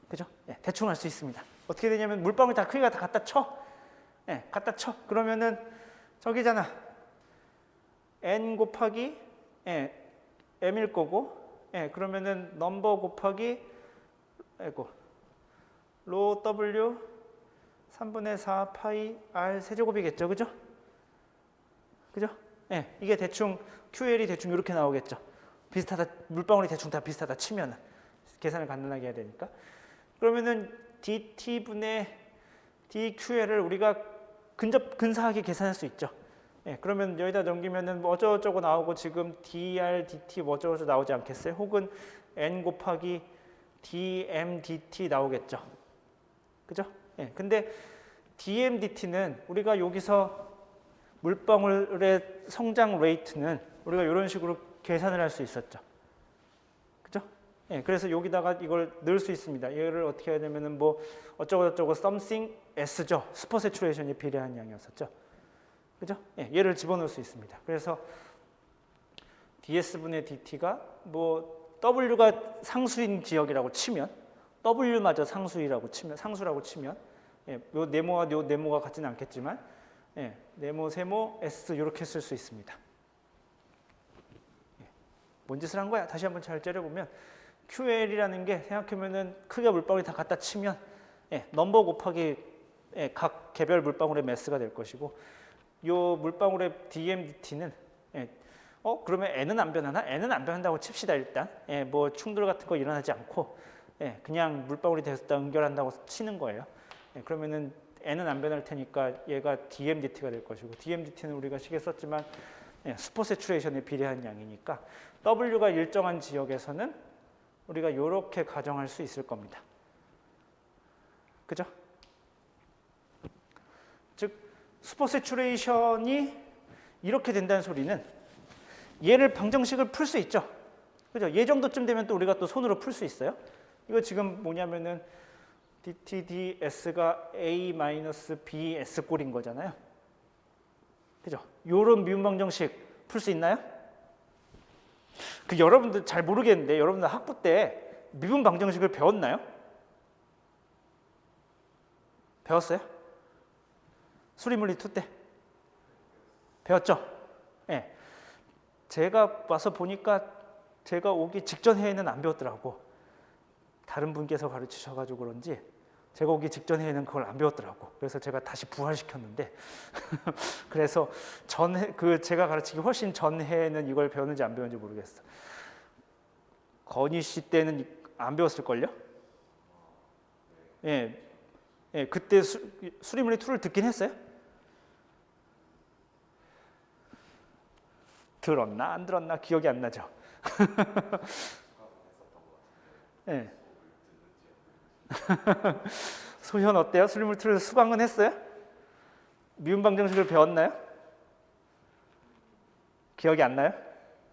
그죠? 대충 할 수 있습니다. 어떻게 되냐면 물방울 다 크기가 다 갖다 쳐. 갖다 쳐. 그러면은 저기잖아. n 곱하기 m일 거고, 그러면은 넘버 곱하기 로 w 3분의 4 파이 r 세제곱이겠죠, 그죠? 그죠? 이게 대충 QL이 대충 이렇게 나오겠죠. 비슷하다, 물방울이 대충 다 비슷하다 치면은 계산을 간단하게 해야 되니까. 그러면은 dt분의 dql을 우리가 근사하게 계산할 수 있죠. 그러면 여기다 넘기면은 뭐 어쩌고저쩌고 나오고 지금 dr, dt 뭐 어쩌고저쩌고 나오지 않겠어요? 혹은 n 곱하기 dm, dt 나오겠죠. 그죠? 근데 dm, dt는 우리가 여기서 물방울의 성장 레이트는 우리가 이런 식으로 계산을 할 수 있었죠. 그죠? 그래서 여기다가 이걸 넣을 수 있습니다. 얘를 어떻게 해야 되면은 뭐 어쩌고저쩌고 something s죠. 슈퍼 세츄레이션이 비례한 양이었었죠. 그죠? 얘를 집어넣을 수 있습니다. 그래서 ds분의 dt가 뭐 w가 상수인 지역이라고 치면 w마저 상수라고 치면 요 네모와 요 네모가 같지는 않겠지만 네모, 세모, s 이렇게 쓸 수 있습니다. 뭔 짓을 한 거야? 다시 한번 잘 째려보면 QL이라는 게 생각하면은 크게 물방울이 다 갖다 치면 넘버 곱하기 각 개별 물방울의 매스가 될 것이고 요 물방울의 DMDT는 그러면 N은 안 변하나? N은 안 변한다고 칩시다 일단. 뭐 충돌 같은 거 일어나지 않고 그냥 물방울이 됐다 응결한다고 치는 거예요. 그러면은 N은 안 변할 테니까 얘가 DMDT가 될 것이고 DMDT는 우리가 식에 썼지만 예, 슈퍼 세츄레이션에 비례한 양이니까 W가 일정한 지역에서는 우리가 이렇게 가정할 수 있을 겁니다. 그죠? 즉 슈퍼 세츄레이션이 이렇게 된다는 소리는 얘를 방정식을 풀 수 있죠. 그죠? 얘 정도쯤 되면 또 우리가 또 손으로 풀 수 있어요. 이거 지금 뭐냐면은 dTds가 a-bs 꼴인 거잖아요. 그죠? 요런 미분 방정식 풀 수 있나요? 그 여러분들 잘 모르겠는데 여러분들 학부 때 미분 방정식을 배웠나요? 배웠어요? 수리물리 2 때 배웠죠? 예. 네. 제가 와서 보니까 제가 오기 직전 해에는 안 배웠더라고. 다른 분께서 가르치셔가지고 그런지 제가 오기 직전 해에는 그걸 안 배웠더라고. 그래서 제가 다시 부활시켰는데 그래서 제가 가르치기 훨씬 전 해에는 이걸 배웠는지 안 배웠는지 모르겠어. 건희 씨 때는 안 배웠을걸요? 예, 예, 그때 수리물리 2를 듣긴 했어요? 들었나 안 들었나 기억이 안 나죠. 네. 소현 어때요? 수리물 2를 수강은 했어요? 미분 방정식을 배웠나요? 기억이 안 나요?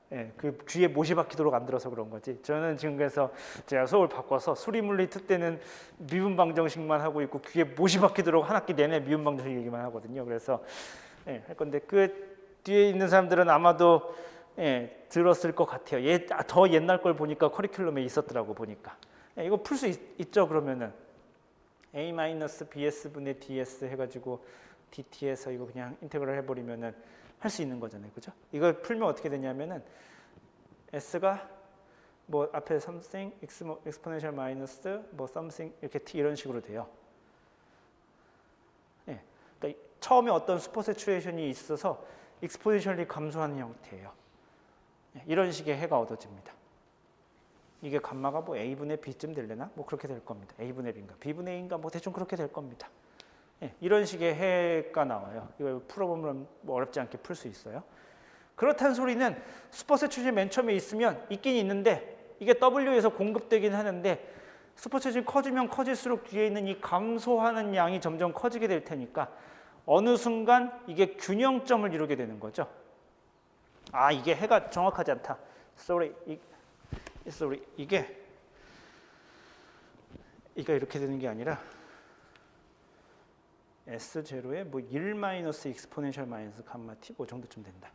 네, 그 귀에 못이 박히도록 안 들어서 그런 거지. 저는 지금 그래서 제가 수업을 바꿔서 수리물리 2 때는 미분 방정식만 하고 있고 귀에 못이 박히도록 한 학기 내내 미분 방정식 얘기만 하거든요. 그래서 네, 할 건데 그 뒤에 있는 사람들은 아마도 예, 들었을 것 같아요. 더 옛날 걸 보니까 커리큘럼에 있었더라고 보니까. 예, 이거 풀 수 있죠. 그러면은 a-bs분의 ds 해가지고 dt에서 이거 그냥 인테그럴 해버리면은 할 수 있는 거잖아요, 그죠? 이걸 풀면 어떻게 되냐면은 s가 뭐 앞에 something exponential minus 뭐 something 이렇게 t 이런 식으로 돼요. 예, 그러니까 처음에 어떤 슈퍼 세츄레이션이 있어서 익스포넨셜리 감소하는 형태예요. 이런 식의 해가 얻어집니다. 이게 감마가 뭐 a분의 b쯤 되려나? 뭐 그렇게 될 겁니다. a분의 b인가 b분의 a인가 뭐 대충 그렇게 될 겁니다. 예, 이런 식의 해가 나와요. 이거 풀어보면 뭐 어렵지 않게 풀 수 있어요. 그렇다는 소리는 슈퍼 세츄레이션 맨 처음에 있긴 있는데 이게 W에서 공급되긴 하는데 슈퍼 세츄레이션이 커지면 커질수록 뒤에 있는 이 감소하는 양이 점점 커지게 될 테니까 어느 순간 이게 균형점을 이루게 되는 거죠. 아, 이게 해가 정확하지 않다. 이게 이렇게 되는 게 아니라 S0에 뭐 1 마이너스 익스포넨셜 마이너스 감마 t 뭐 정도쯤 된다.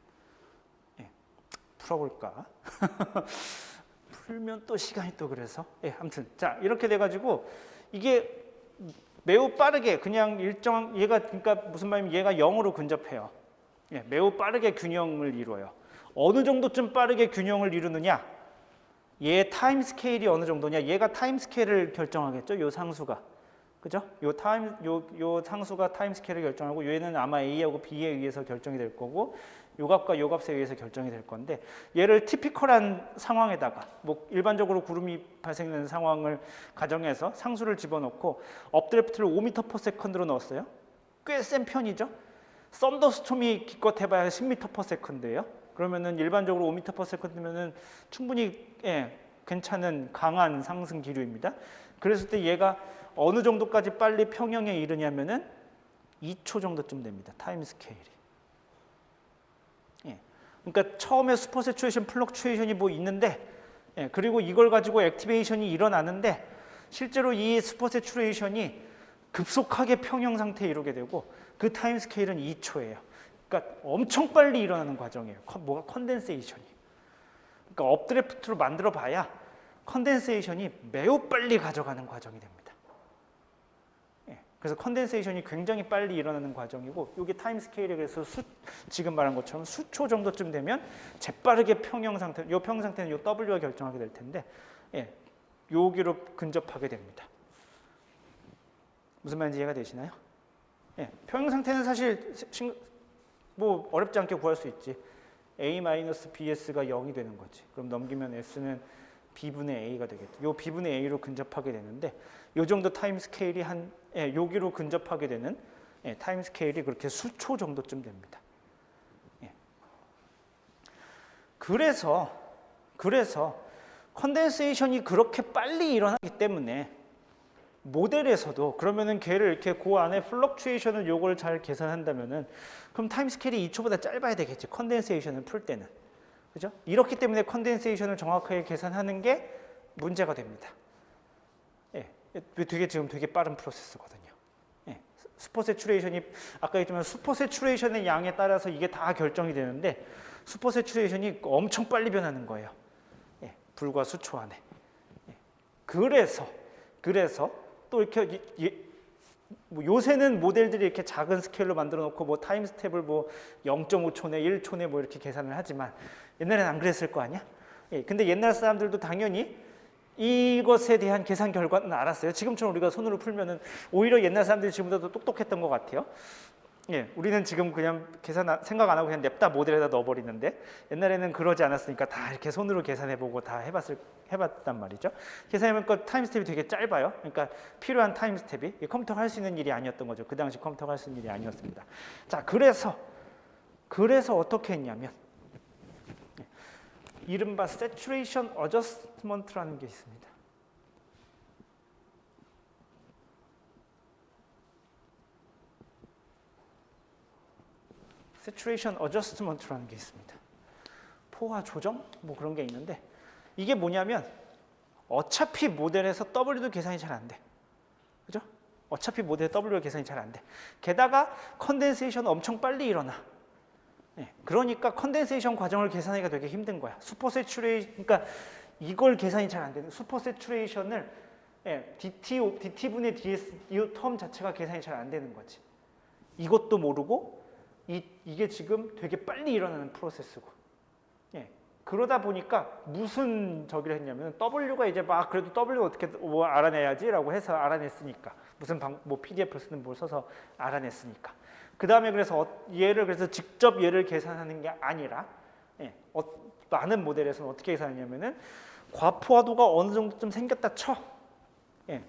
예, 풀어볼까? 풀면 또 시간이 또 그래서 예, 아무튼 자 이렇게 돼가지고 이게 매우 빠르게 그냥 일정 얘가 그러니까 무슨 말이냐면 얘가 0으로 근접해요. 예, 매우 빠르게 균형을 이루어요. 어느 정도쯤 빠르게 균형을 이루느냐? 얘 타임 스케일이 어느 정도냐? 얘가 타임 스케일을 결정하겠죠. 요 상수가. 그죠? 요 상수가 타임 스케일을 결정하고 얘는 아마 A하고 B에 의해서 결정이 될 거고 요 값과 요 값에 의해서 결정이 될 건데 얘를 티피컬한 상황에다가 뭐 일반적으로 구름이 발생되는 상황을 가정해서 상수를 집어넣고 업드래프트를 5m/s로 넣었어요. 꽤 센 편이죠. 썬더스톰이 기껏 해봐야 10m/s예요. 그러면은 일반적으로 5m/s면은 충분히 예, 괜찮은 강한 상승 기류입니다. 그랬을 때 얘가 어느 정도까지 빨리 평형에 이르냐면은 2초 정도쯤 됩니다. 타임 스케일이. 예. 그러니까 처음에 슈퍼 세츄레이션 플럭추에이션이 뭐 있는데 예, 그리고 이걸 가지고 액티베이션이 일어나는데 실제로 이 슈퍼 세츄레이션이 급속하게 평형 상태에 이르게 되고 그 타임 스케일은 2초예요. 그러니까 엄청 빨리 일어나는 과정이에요. 뭐가 컨덴세이션이. 그러니까 업드래프트로 만들어 봐야 컨덴세이션이 매우 빨리 가져가는 과정이 됩니다. 예, 그래서 컨덴세이션이 굉장히 빨리 일어나는 과정이고 이게 타임 스케일에 그래서 지금 말한 것처럼 수초 정도쯤 되면 재빠르게 평형 상태, 이 평형 상태는 이 W가 결정하게 될 텐데 예, 여기로 근접하게 됩니다. 무슨 말인지 이해가 되시나요? 예, 평형 상태는 사실 뭐 어렵지 않게 구할 수 있지. a-bs가 0이 되는 거지. 그럼 넘기면 s는 b분의 a가 되겠죠. 요 b분의 a로 근접하게 되는데 요 정도 타임 스케일이 여기로 근접하게 되는 타임 스케일이 그렇게 수초 정도쯤 됩니다. 예. 그래서 컨덴세이션이 그렇게 빨리 일어나기 때문에 모델에서도 그러면은 걔를 이렇게 그 안에 플럭추에이션을 요걸 잘 계산한다면은 그럼 타임스케일이 2초보다 짧아야 되겠지. 컨덴세이션을 풀 때는. 그죠? 이렇기 때문에 컨덴세이션을 정확하게 계산하는 게 문제가 됩니다. 예. 되게 빠른 프로세스거든요. 예. 슈퍼세츄레이션이 아까 했지만 슈퍼세츄레이션의 양에 따라서 이게 다 결정이 되는데 슈퍼세츄레이션이 엄청 빨리 변하는 거예요. 예. 불과 수초 안에. 예. 그래서 또 이렇게 뭐 요새는 모델들이 이렇게 작은 스케일로 만들어 놓고 뭐 타임 스텝을 뭐 0.5초 내, 1초 내 뭐 이렇게 계산을 하지만 옛날에는 안 그랬을 거 아니야? 예, 근데 옛날 사람들도 당연히 이것에 대한 계산 결과는 알았어요. 지금처럼 우리가 손으로 풀면은 오히려 옛날 사람들이 지금보다도 똑똑했던 것 같아요. 예, 우리는 지금 그냥 생각 안 하고 그냥 냅다 모델에다 넣어버리는데 옛날에는 그러지 않았으니까 다 이렇게 손으로 계산해보고 다 해봤단 말이죠. 계산해보니까 타임 스텝이 되게 짧아요. 그러니까 필요한 타임 스텝이 컴퓨터가 할 수 있는 일이 아니었던 거죠. 그 당시 컴퓨터가 할 수 있는 일이 아니었습니다. 자, 그래서 어떻게 했냐면 이른바 Saturation Adjustment라는 게 있습니다. Saturation Adjustment라는 게 있습니다. 포화 조정 뭐 그런 게 있는데 이게 뭐냐면 어차피 모델에서 W도 계산이 잘 안 돼. 그죠? 어차피 모델 W가 계산이 잘 안 돼. 게다가 컨덴세이션 엄청 빨리 일어나. 네, 그러니까 컨덴세이션 과정을 계산하기가 되게 힘든 거야. 그러니까 이걸 계산이 잘 안 되는 슈퍼세츄레이션을 DT분의 DS 이 텀 자체가 계산이 잘 안 되는 거지. 이것도 모르고 이게 지금 되게 빨리 일어나는 프로세스고. 예. 그러다 보니까 무슨 저기를 했냐면 W가 이제 막 그래도 W를 어떻게 뭐 알아내야지라고 해서 알아냈으니까 무슨 뭐 PDF를 쓰는 뭘 써서 알아냈으니까. 그 다음에 그래서 그래서 직접 얘를 계산하는 게 아니라 많은 모델에서는 어떻게 계산하냐면은 과포화도가 어느 정도쯤 생겼다 쳐. 예.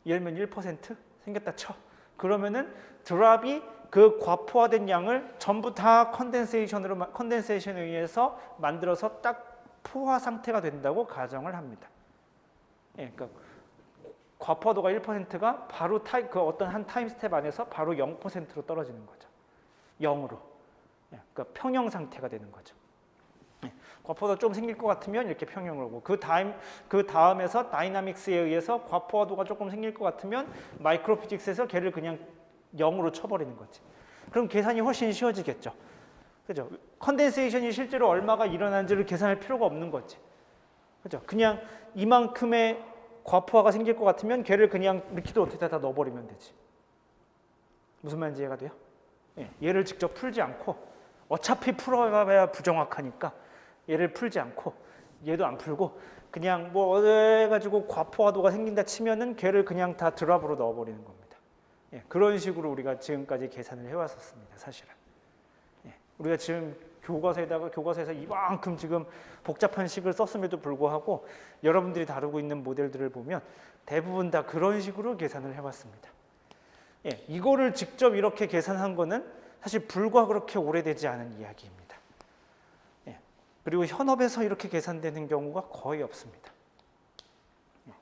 예를 들면 1% 생겼다 쳐. 그러면은 드랍이 그 과포화된 양을 전부 다 컨덴세이션에 의해서 만들어서 딱 포화 상태가 된다고 가정을 합니다. 예, 그러니까 과포화도가 1%가 바로 그 어떤 한 타임 스텝 안에서 바로 0%로 떨어지는 거죠. 0으로. 예, 그러니까 평형 상태가 되는 거죠. 예, 과포화도 좀 생길 것 같으면 이렇게 평형을 오고 그 다음에서 다이나믹스에 의해서 과포화도가 조금 생길 것 같으면 마이크로 피직스에서 걔를 그냥 0으로 쳐버리는 거지. 그럼 계산이 훨씬 쉬워지겠죠. 그죠? 컨덴세이션이 실제로 얼마가 일어나는지를 계산할 필요가 없는 거지. 그죠? 그냥 이만큼의 과포화가 생길 것 같으면 걔를 그냥 리퀴드 어떻게 다 넣어버리면 되지. 무슨 말인지 이해가 돼요? 예, 얘를 직접 풀지 않고 어차피 풀어봐야 부정확하니까 얘를 풀지 않고 얘도 안 풀고 그냥 뭐 해가지고 과포화도가 생긴다 치면은 걔를 그냥 다 드랍으로 넣어버리는 겁니다. 예, 그런 식으로 우리가 지금까지 계산을 해왔었습니다. 사실은. 예, 우리가 지금 교과서에서 이만큼 지금 복잡한 식을 썼음에도 불구하고 여러분들이 다루고 있는 모델들을 보면 대부분 다 그런 식으로 계산을 해왔습니다. 예, 이거를 직접 이렇게 계산한 거는 사실 불과 그렇게 오래되지 않은 이야기입니다. 예, 그리고 현업에서 이렇게 계산되는 경우가 거의 없습니다. 예,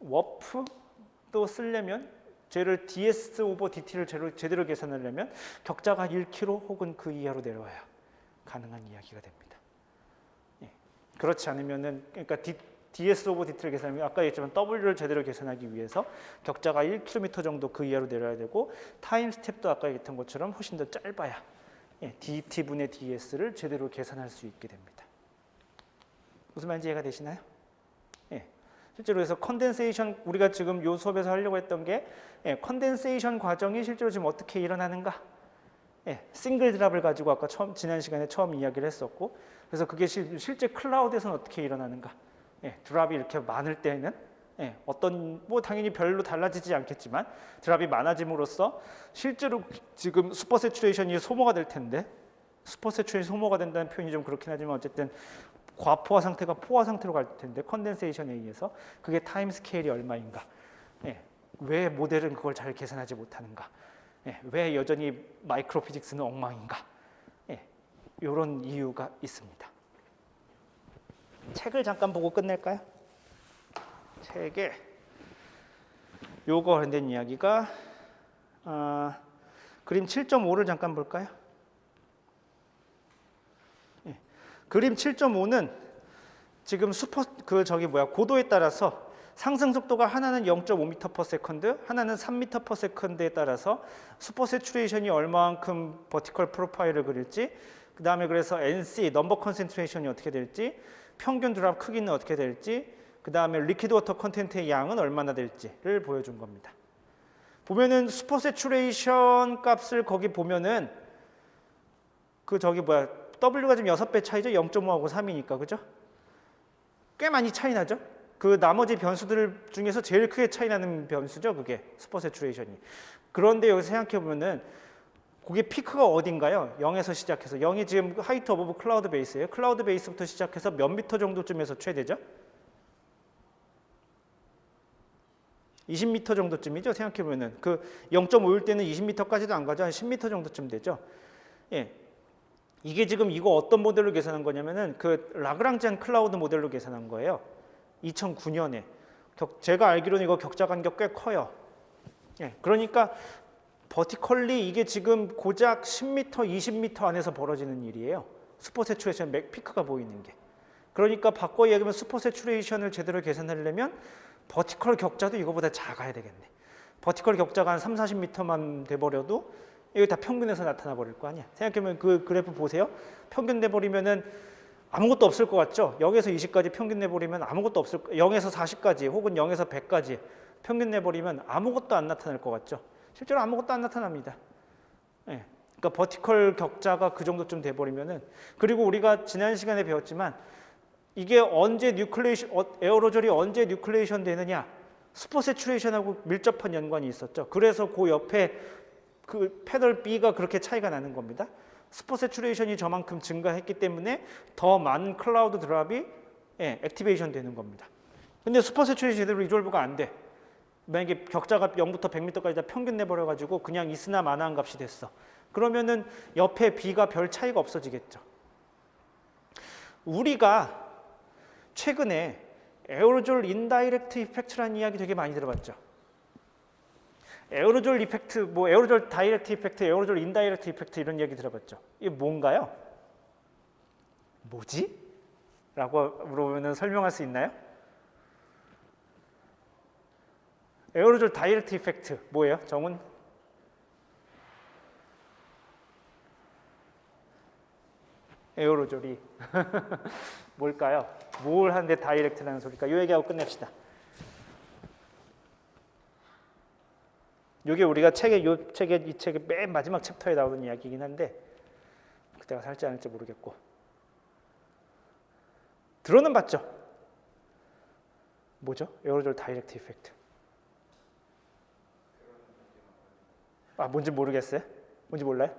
워프도 쓰려면 쟤를 DS 오버 DT를 제대로 계산하려면 격자가 1km 혹은 그 이하로 내려와야 가능한 이야기가 됩니다. 예. 그렇지 않으면은 그러니까 DS 오버 DT를 계산하면 아까 얘기했지만 W를 제대로 계산하기 위해서 격자가 1km 정도 그 이하로 내려야 되고 타임 스텝도 아까 얘기했던 것처럼 훨씬 더 짧아야 DT분의 DS를 제대로 계산할 수 있게 됩니다. 무슨 말인지 이해가 되시나요? 예. 실제로 그래서 컨덴세이션 우리가 지금 요 수업에서 하려고 했던 게 컨덴세이션 과정이 실제로 지금 어떻게 일어나는가? 싱글 드랍을 가지고 아까 지난 시간에 처음 이야기를 했었고 그래서 그게 실제 클라우드에서는 어떻게 일어나는가? 드랍이 이렇게 많을 때는 어떤 뭐 당연히 별로 달라지지 않겠지만 드랍이 많아짐으로써 실제로 지금 슈퍼세츄레이션이 소모가 될 텐데 슈퍼세츄레이션이 소모가 된다는 표현이 좀 그렇긴 하지만 어쨌든 과포화 상태가 포화 상태로 갈 텐데 컨덴세이션에 의해서 그게 타임 스케일이 얼마인가? 왜 모델은 그걸 잘 계산하지 못하는가? 왜 여전히 마이크로 피직스는 엉망인가? 이런 이유가 있습니다. 책을 잠깐 보고 끝낼까요? 책에 요거 관련된 이야기가 그림 7.5를 잠깐 볼까요? 예. 그림 7.5는 지금 고도에 따라서 상승 속도가 하나는 0.5m/s, 하나는 3m/s에 따라서 슈퍼 세츄레이션이 얼마만큼 버티컬 프로파일을 그릴지, 그 다음에 그래서 NC 넘버 컨센트레이션이 어떻게 될지, 평균 드랍 크기는 어떻게 될지, 그 다음에 리퀴드 워터 컨텐트의 양은 얼마나 될지를 보여준 겁니다. 보면은 슈퍼 세츄레이션 값을 거기 보면은 W가 지금 6배 차이죠. 0.5하고 3이니까 그죠? 꽤 많이 차이 나죠. 그 나머지 변수들 중에서 제일 크게 차이 나는 변수죠. 그게 슈퍼 세츄레이션이. 그런데 여기서 생각해 보면은 그게 피크가 어딘가요? 0에서 시작해서 0이 지금 하이트 어버브 클라우드 베이스예요. 클라우드 베이스부터 시작해서 몇 미터 정도쯤에서 최대죠? 20m 정도쯤이죠. 생각해 보면은 그 0.5일 때는 20m까지도 안 가죠. 한 10m 정도쯤 되죠. 예. 이게 지금 이거 어떤 모델로 계산한 거냐면은 그 라그랑지안 클라우드 모델로 계산한 거예요. 2009년에. 제가 알기로는 이거 격자 간격 꽤 커요. 예. 그러니까 버티컬리 이게 지금 고작 10m, 20m 안에서 벌어지는 일이에요. 슈퍼 세츄레이션 피크가 보이는 게. 그러니까 바꿔 얘기하면 슈퍼 세츄레이션을 제대로 계산하려면 버티컬 격자도 이거보다 작아야 되겠네. 버티컬 격자가 한 3, 40m만 돼버려도 이거 다 평균에서 나타나 버릴 거 아니야. 생각해보면 그 그래프 보세요. 평균 내버리면은 아무것도 없을 것 같죠? 0에서 20까지 평균 내버리면 아무것도 없을 0에서 40까지 혹은 0에서 100까지 평균 내버리면 아무것도 안 나타날 것 같죠? 실제로 아무것도 안 나타납니다. 예. 그러니까 버티컬 격자가 그 정도쯤 돼버리면은, 그리고 우리가 지난 시간에 배웠지만 이게 언제 에어로졸이 언제 뉴클레이션 되느냐, 슈퍼 세츄레이션하고 밀접한 연관이 있었죠. 그래서 그 옆에 그 패널 B가 그렇게 차이가 나는 겁니다. 슈퍼 세츄레이션이 저만큼 증가했기 때문에 더 많은 클라우드 드랍이 액티베이션 되는 겁니다. 근데 슈퍼 세츄레이션 제대로 리졸브가 안 돼. 만약에 격자가 0부터 100m까지 다 평균 내버려가지고 그냥 있으나 마나한 값이 됐어. 그러면은 옆에 B가 별 차이가 없어지겠죠. 우리가 최근에 에어로졸 인다이렉트 이펙트라는 이야기 되게 많이 들어봤죠. 에어로졸 이펙트, 에어로졸 다이렉트 이펙트, 에어로졸 인다이렉트 이펙트 이런 얘기 들어봤죠. 이게 뭔가요? 뭐지? 라고 물어보면 설명할 수 있나요? 에어로졸 다이렉트 이펙트 뭐예요? 정훈? 에어로졸이 뭘까요? 뭘 하는데 다이렉트라는 소리일까? 이 얘기하고 끝냅시다. 이게 우리가 이 책의 맨 마지막 챕터에 나오는 이야기이긴 한데 그때가 살지 않을지 모르겠고, 들어는 봤죠? 뭐죠? 에어로졸 다이렉트 이펙트. 뭔지 모르겠어요? 뭔지 몰라요?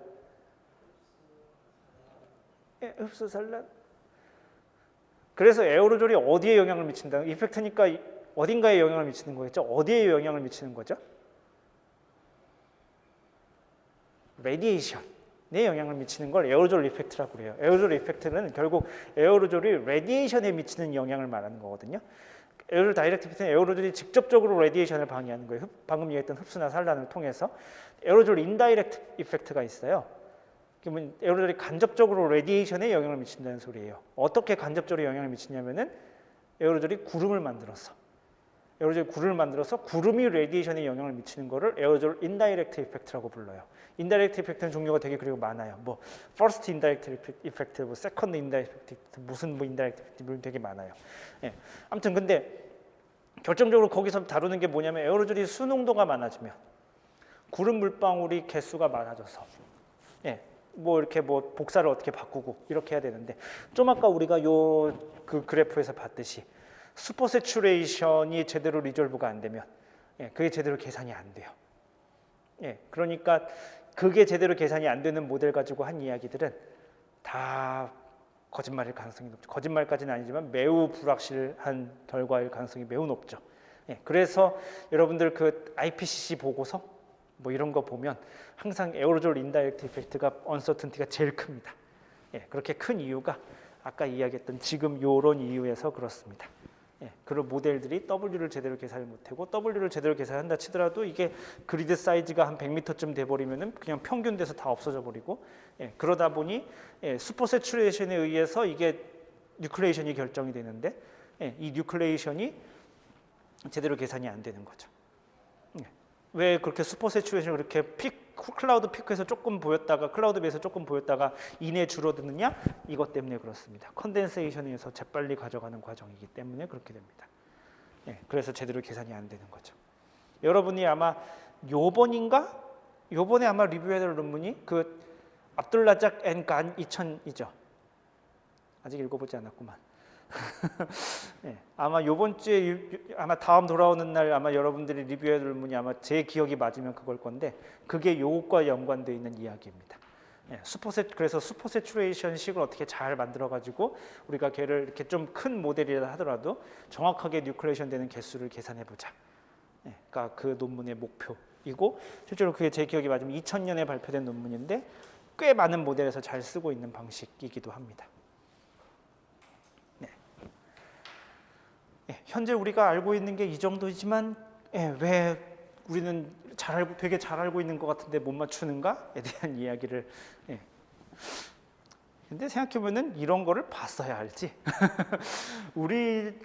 흡수 산란. 그래서 에어로졸이 어디에 영향을 미친다? 이펙트니까 어딘가에 영향을 미치는 거겠죠? 어디에 영향을 미치는 거죠? 레디에이션에 영향을 미치는 걸 에어로졸 이펙트라고 그래요. 에어로졸 이펙트는 결국 에어로졸이 레디에이션에 미치는 영향을 말하는 거거든요. 에어로졸 다이렉트 이펙트는 에어로졸이 직접적으로 레디에이션을 방해하는 거예요. 방금 얘기했던 흡수나 산란을 통해서. 에어로졸 인다이렉트 이펙트가 있어요. 그러면 에어로졸이 간접적으로 레디에이션에 영향을 미친다는 소리예요. 어떻게 간접적으로 영향을 미치냐면은 에어로졸이 구름을 만들어서 구름이 레디에이션에 영향을 미치는 거를 에어로졸 인다이렉트 이펙트라고 불러요. 인다이렉트 이펙트는 종류가 되게 그리고 많아요. 퍼스트 인다이렉트 이펙트, 세컨드 인다이렉트 이펙트, 무슨 인다이렉트 이펙트 되게 많아요. 예. 아무튼 근데 결정적으로 거기서 다루는 게 뭐냐면 에어로졸이 수농도가 많아지면 구름 물방울이 개수가 많아져서 이렇게 복사를 어떻게 바꾸고 이렇게 해야 되는데, 좀 아까 우리가 그 그래프에서 봤듯이 슈퍼 세츄레이션이 제대로 리졸브가 안 되면 그게 제대로 계산이 안 돼요. 그러니까 그게 제대로 계산이 안 되는 모델 가지고 한 이야기들은 다 거짓말일 가능성이 높죠. 거짓말까지는 아니지만 매우 불확실한 결과일 가능성이 매우 높죠. 그래서 여러분들 그 IPCC 보고서 이런 거 보면 항상 에어로졸 인다이렉트 이펙트가 언서튼티가 제일 큽니다. 그렇게 큰 이유가 아까 이야기했던 지금 요런 이유에서 그렇습니다. 예, 그런 모델들이 W를 제대로 계산을 못하고 W를 제대로 계산한다 치더라도 이게 그리드 사이즈가 한 100m쯤 돼버리면은 그냥 평균 돼서 다 없어져 버리고 예, 그러다 보니 슈퍼 세츄레이션에 의해서 이게 뉴클레이션이 결정이 되는데 이 뉴클레이션이 제대로 계산이 안 되는 거죠. 왜 그렇게 슈퍼 세츄레이션을 그렇게 클라우드 피크에서 조금 보였다가 클라우드 베이스에서 조금 보였다가 이내 줄어드느냐? 이것 때문에 그렇습니다. 컨덴세이션에서 재빨리 가져가는 과정이기 때문에 그렇게 됩니다. 그래서 제대로 계산이 안 되는 거죠. 여러분이 아마 요번에 아마 리뷰해야 될 논문이 그 압둘라작 앤 간 2000이죠. 아직 읽어보지 않았구만. 아마 요번 주에 아마 다음 돌아오는 날 아마 여러분들이 리뷰해야 될 논문이 아마 제 기억이 맞으면 그걸 건데 그게 요것과 연관되어 있는 이야기입니다. 그래서 슈퍼 세츄레이션 식을 어떻게 잘 만들어 가지고 우리가 걔를 이렇게 좀 큰 모델이라 하더라도 정확하게 뉴클레이션 되는 개수를 계산해 보자. 그러니까 그 논문의 목표이고 실제로 그게 제 기억이 맞으면 2000년에 발표된 논문인데 꽤 많은 모델에서 잘 쓰고 있는 방식이기도 합니다. 현재 우리가 알고 있는 게 이 정도이지만 왜 우리는 되게 잘 알고 있는 것 같은데 못 맞추는가에 대한 이야기를 근데 생각해보면은 이런 거를 봤어야 알지. 우리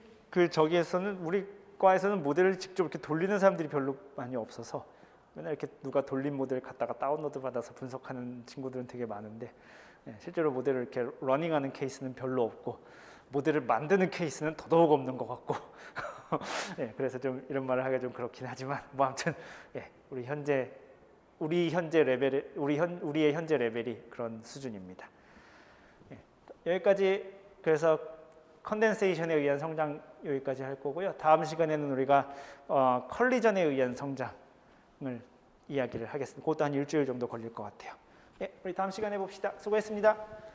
우리 과에서는 모델을 직접 이렇게 돌리는 사람들이 별로 많이 없어서 맨날 이렇게 누가 돌린 모델 갖다가 다운로드 받아서 분석하는 친구들은 되게 많은데 실제로 모델을 이렇게 러닝하는 케이스는 별로 없고 모델을 만드는 케이스는 더더욱 없는 것 같고 그래서 좀 이런 말을 하기가 좀 그렇긴 하지만 뭐 아무튼 우리의 현재 레벨이 그런 수준입니다. 여기까지 그래서 컨덴세이션에 의한 성장 여기까지 할 거고요. 다음 시간에는 우리가 컬리전에 의한 성장을 이야기를 하겠습니다. 그것도 한 일주일 정도 걸릴 것 같아요. 우리 다음 시간에 봅시다. 수고했습니다.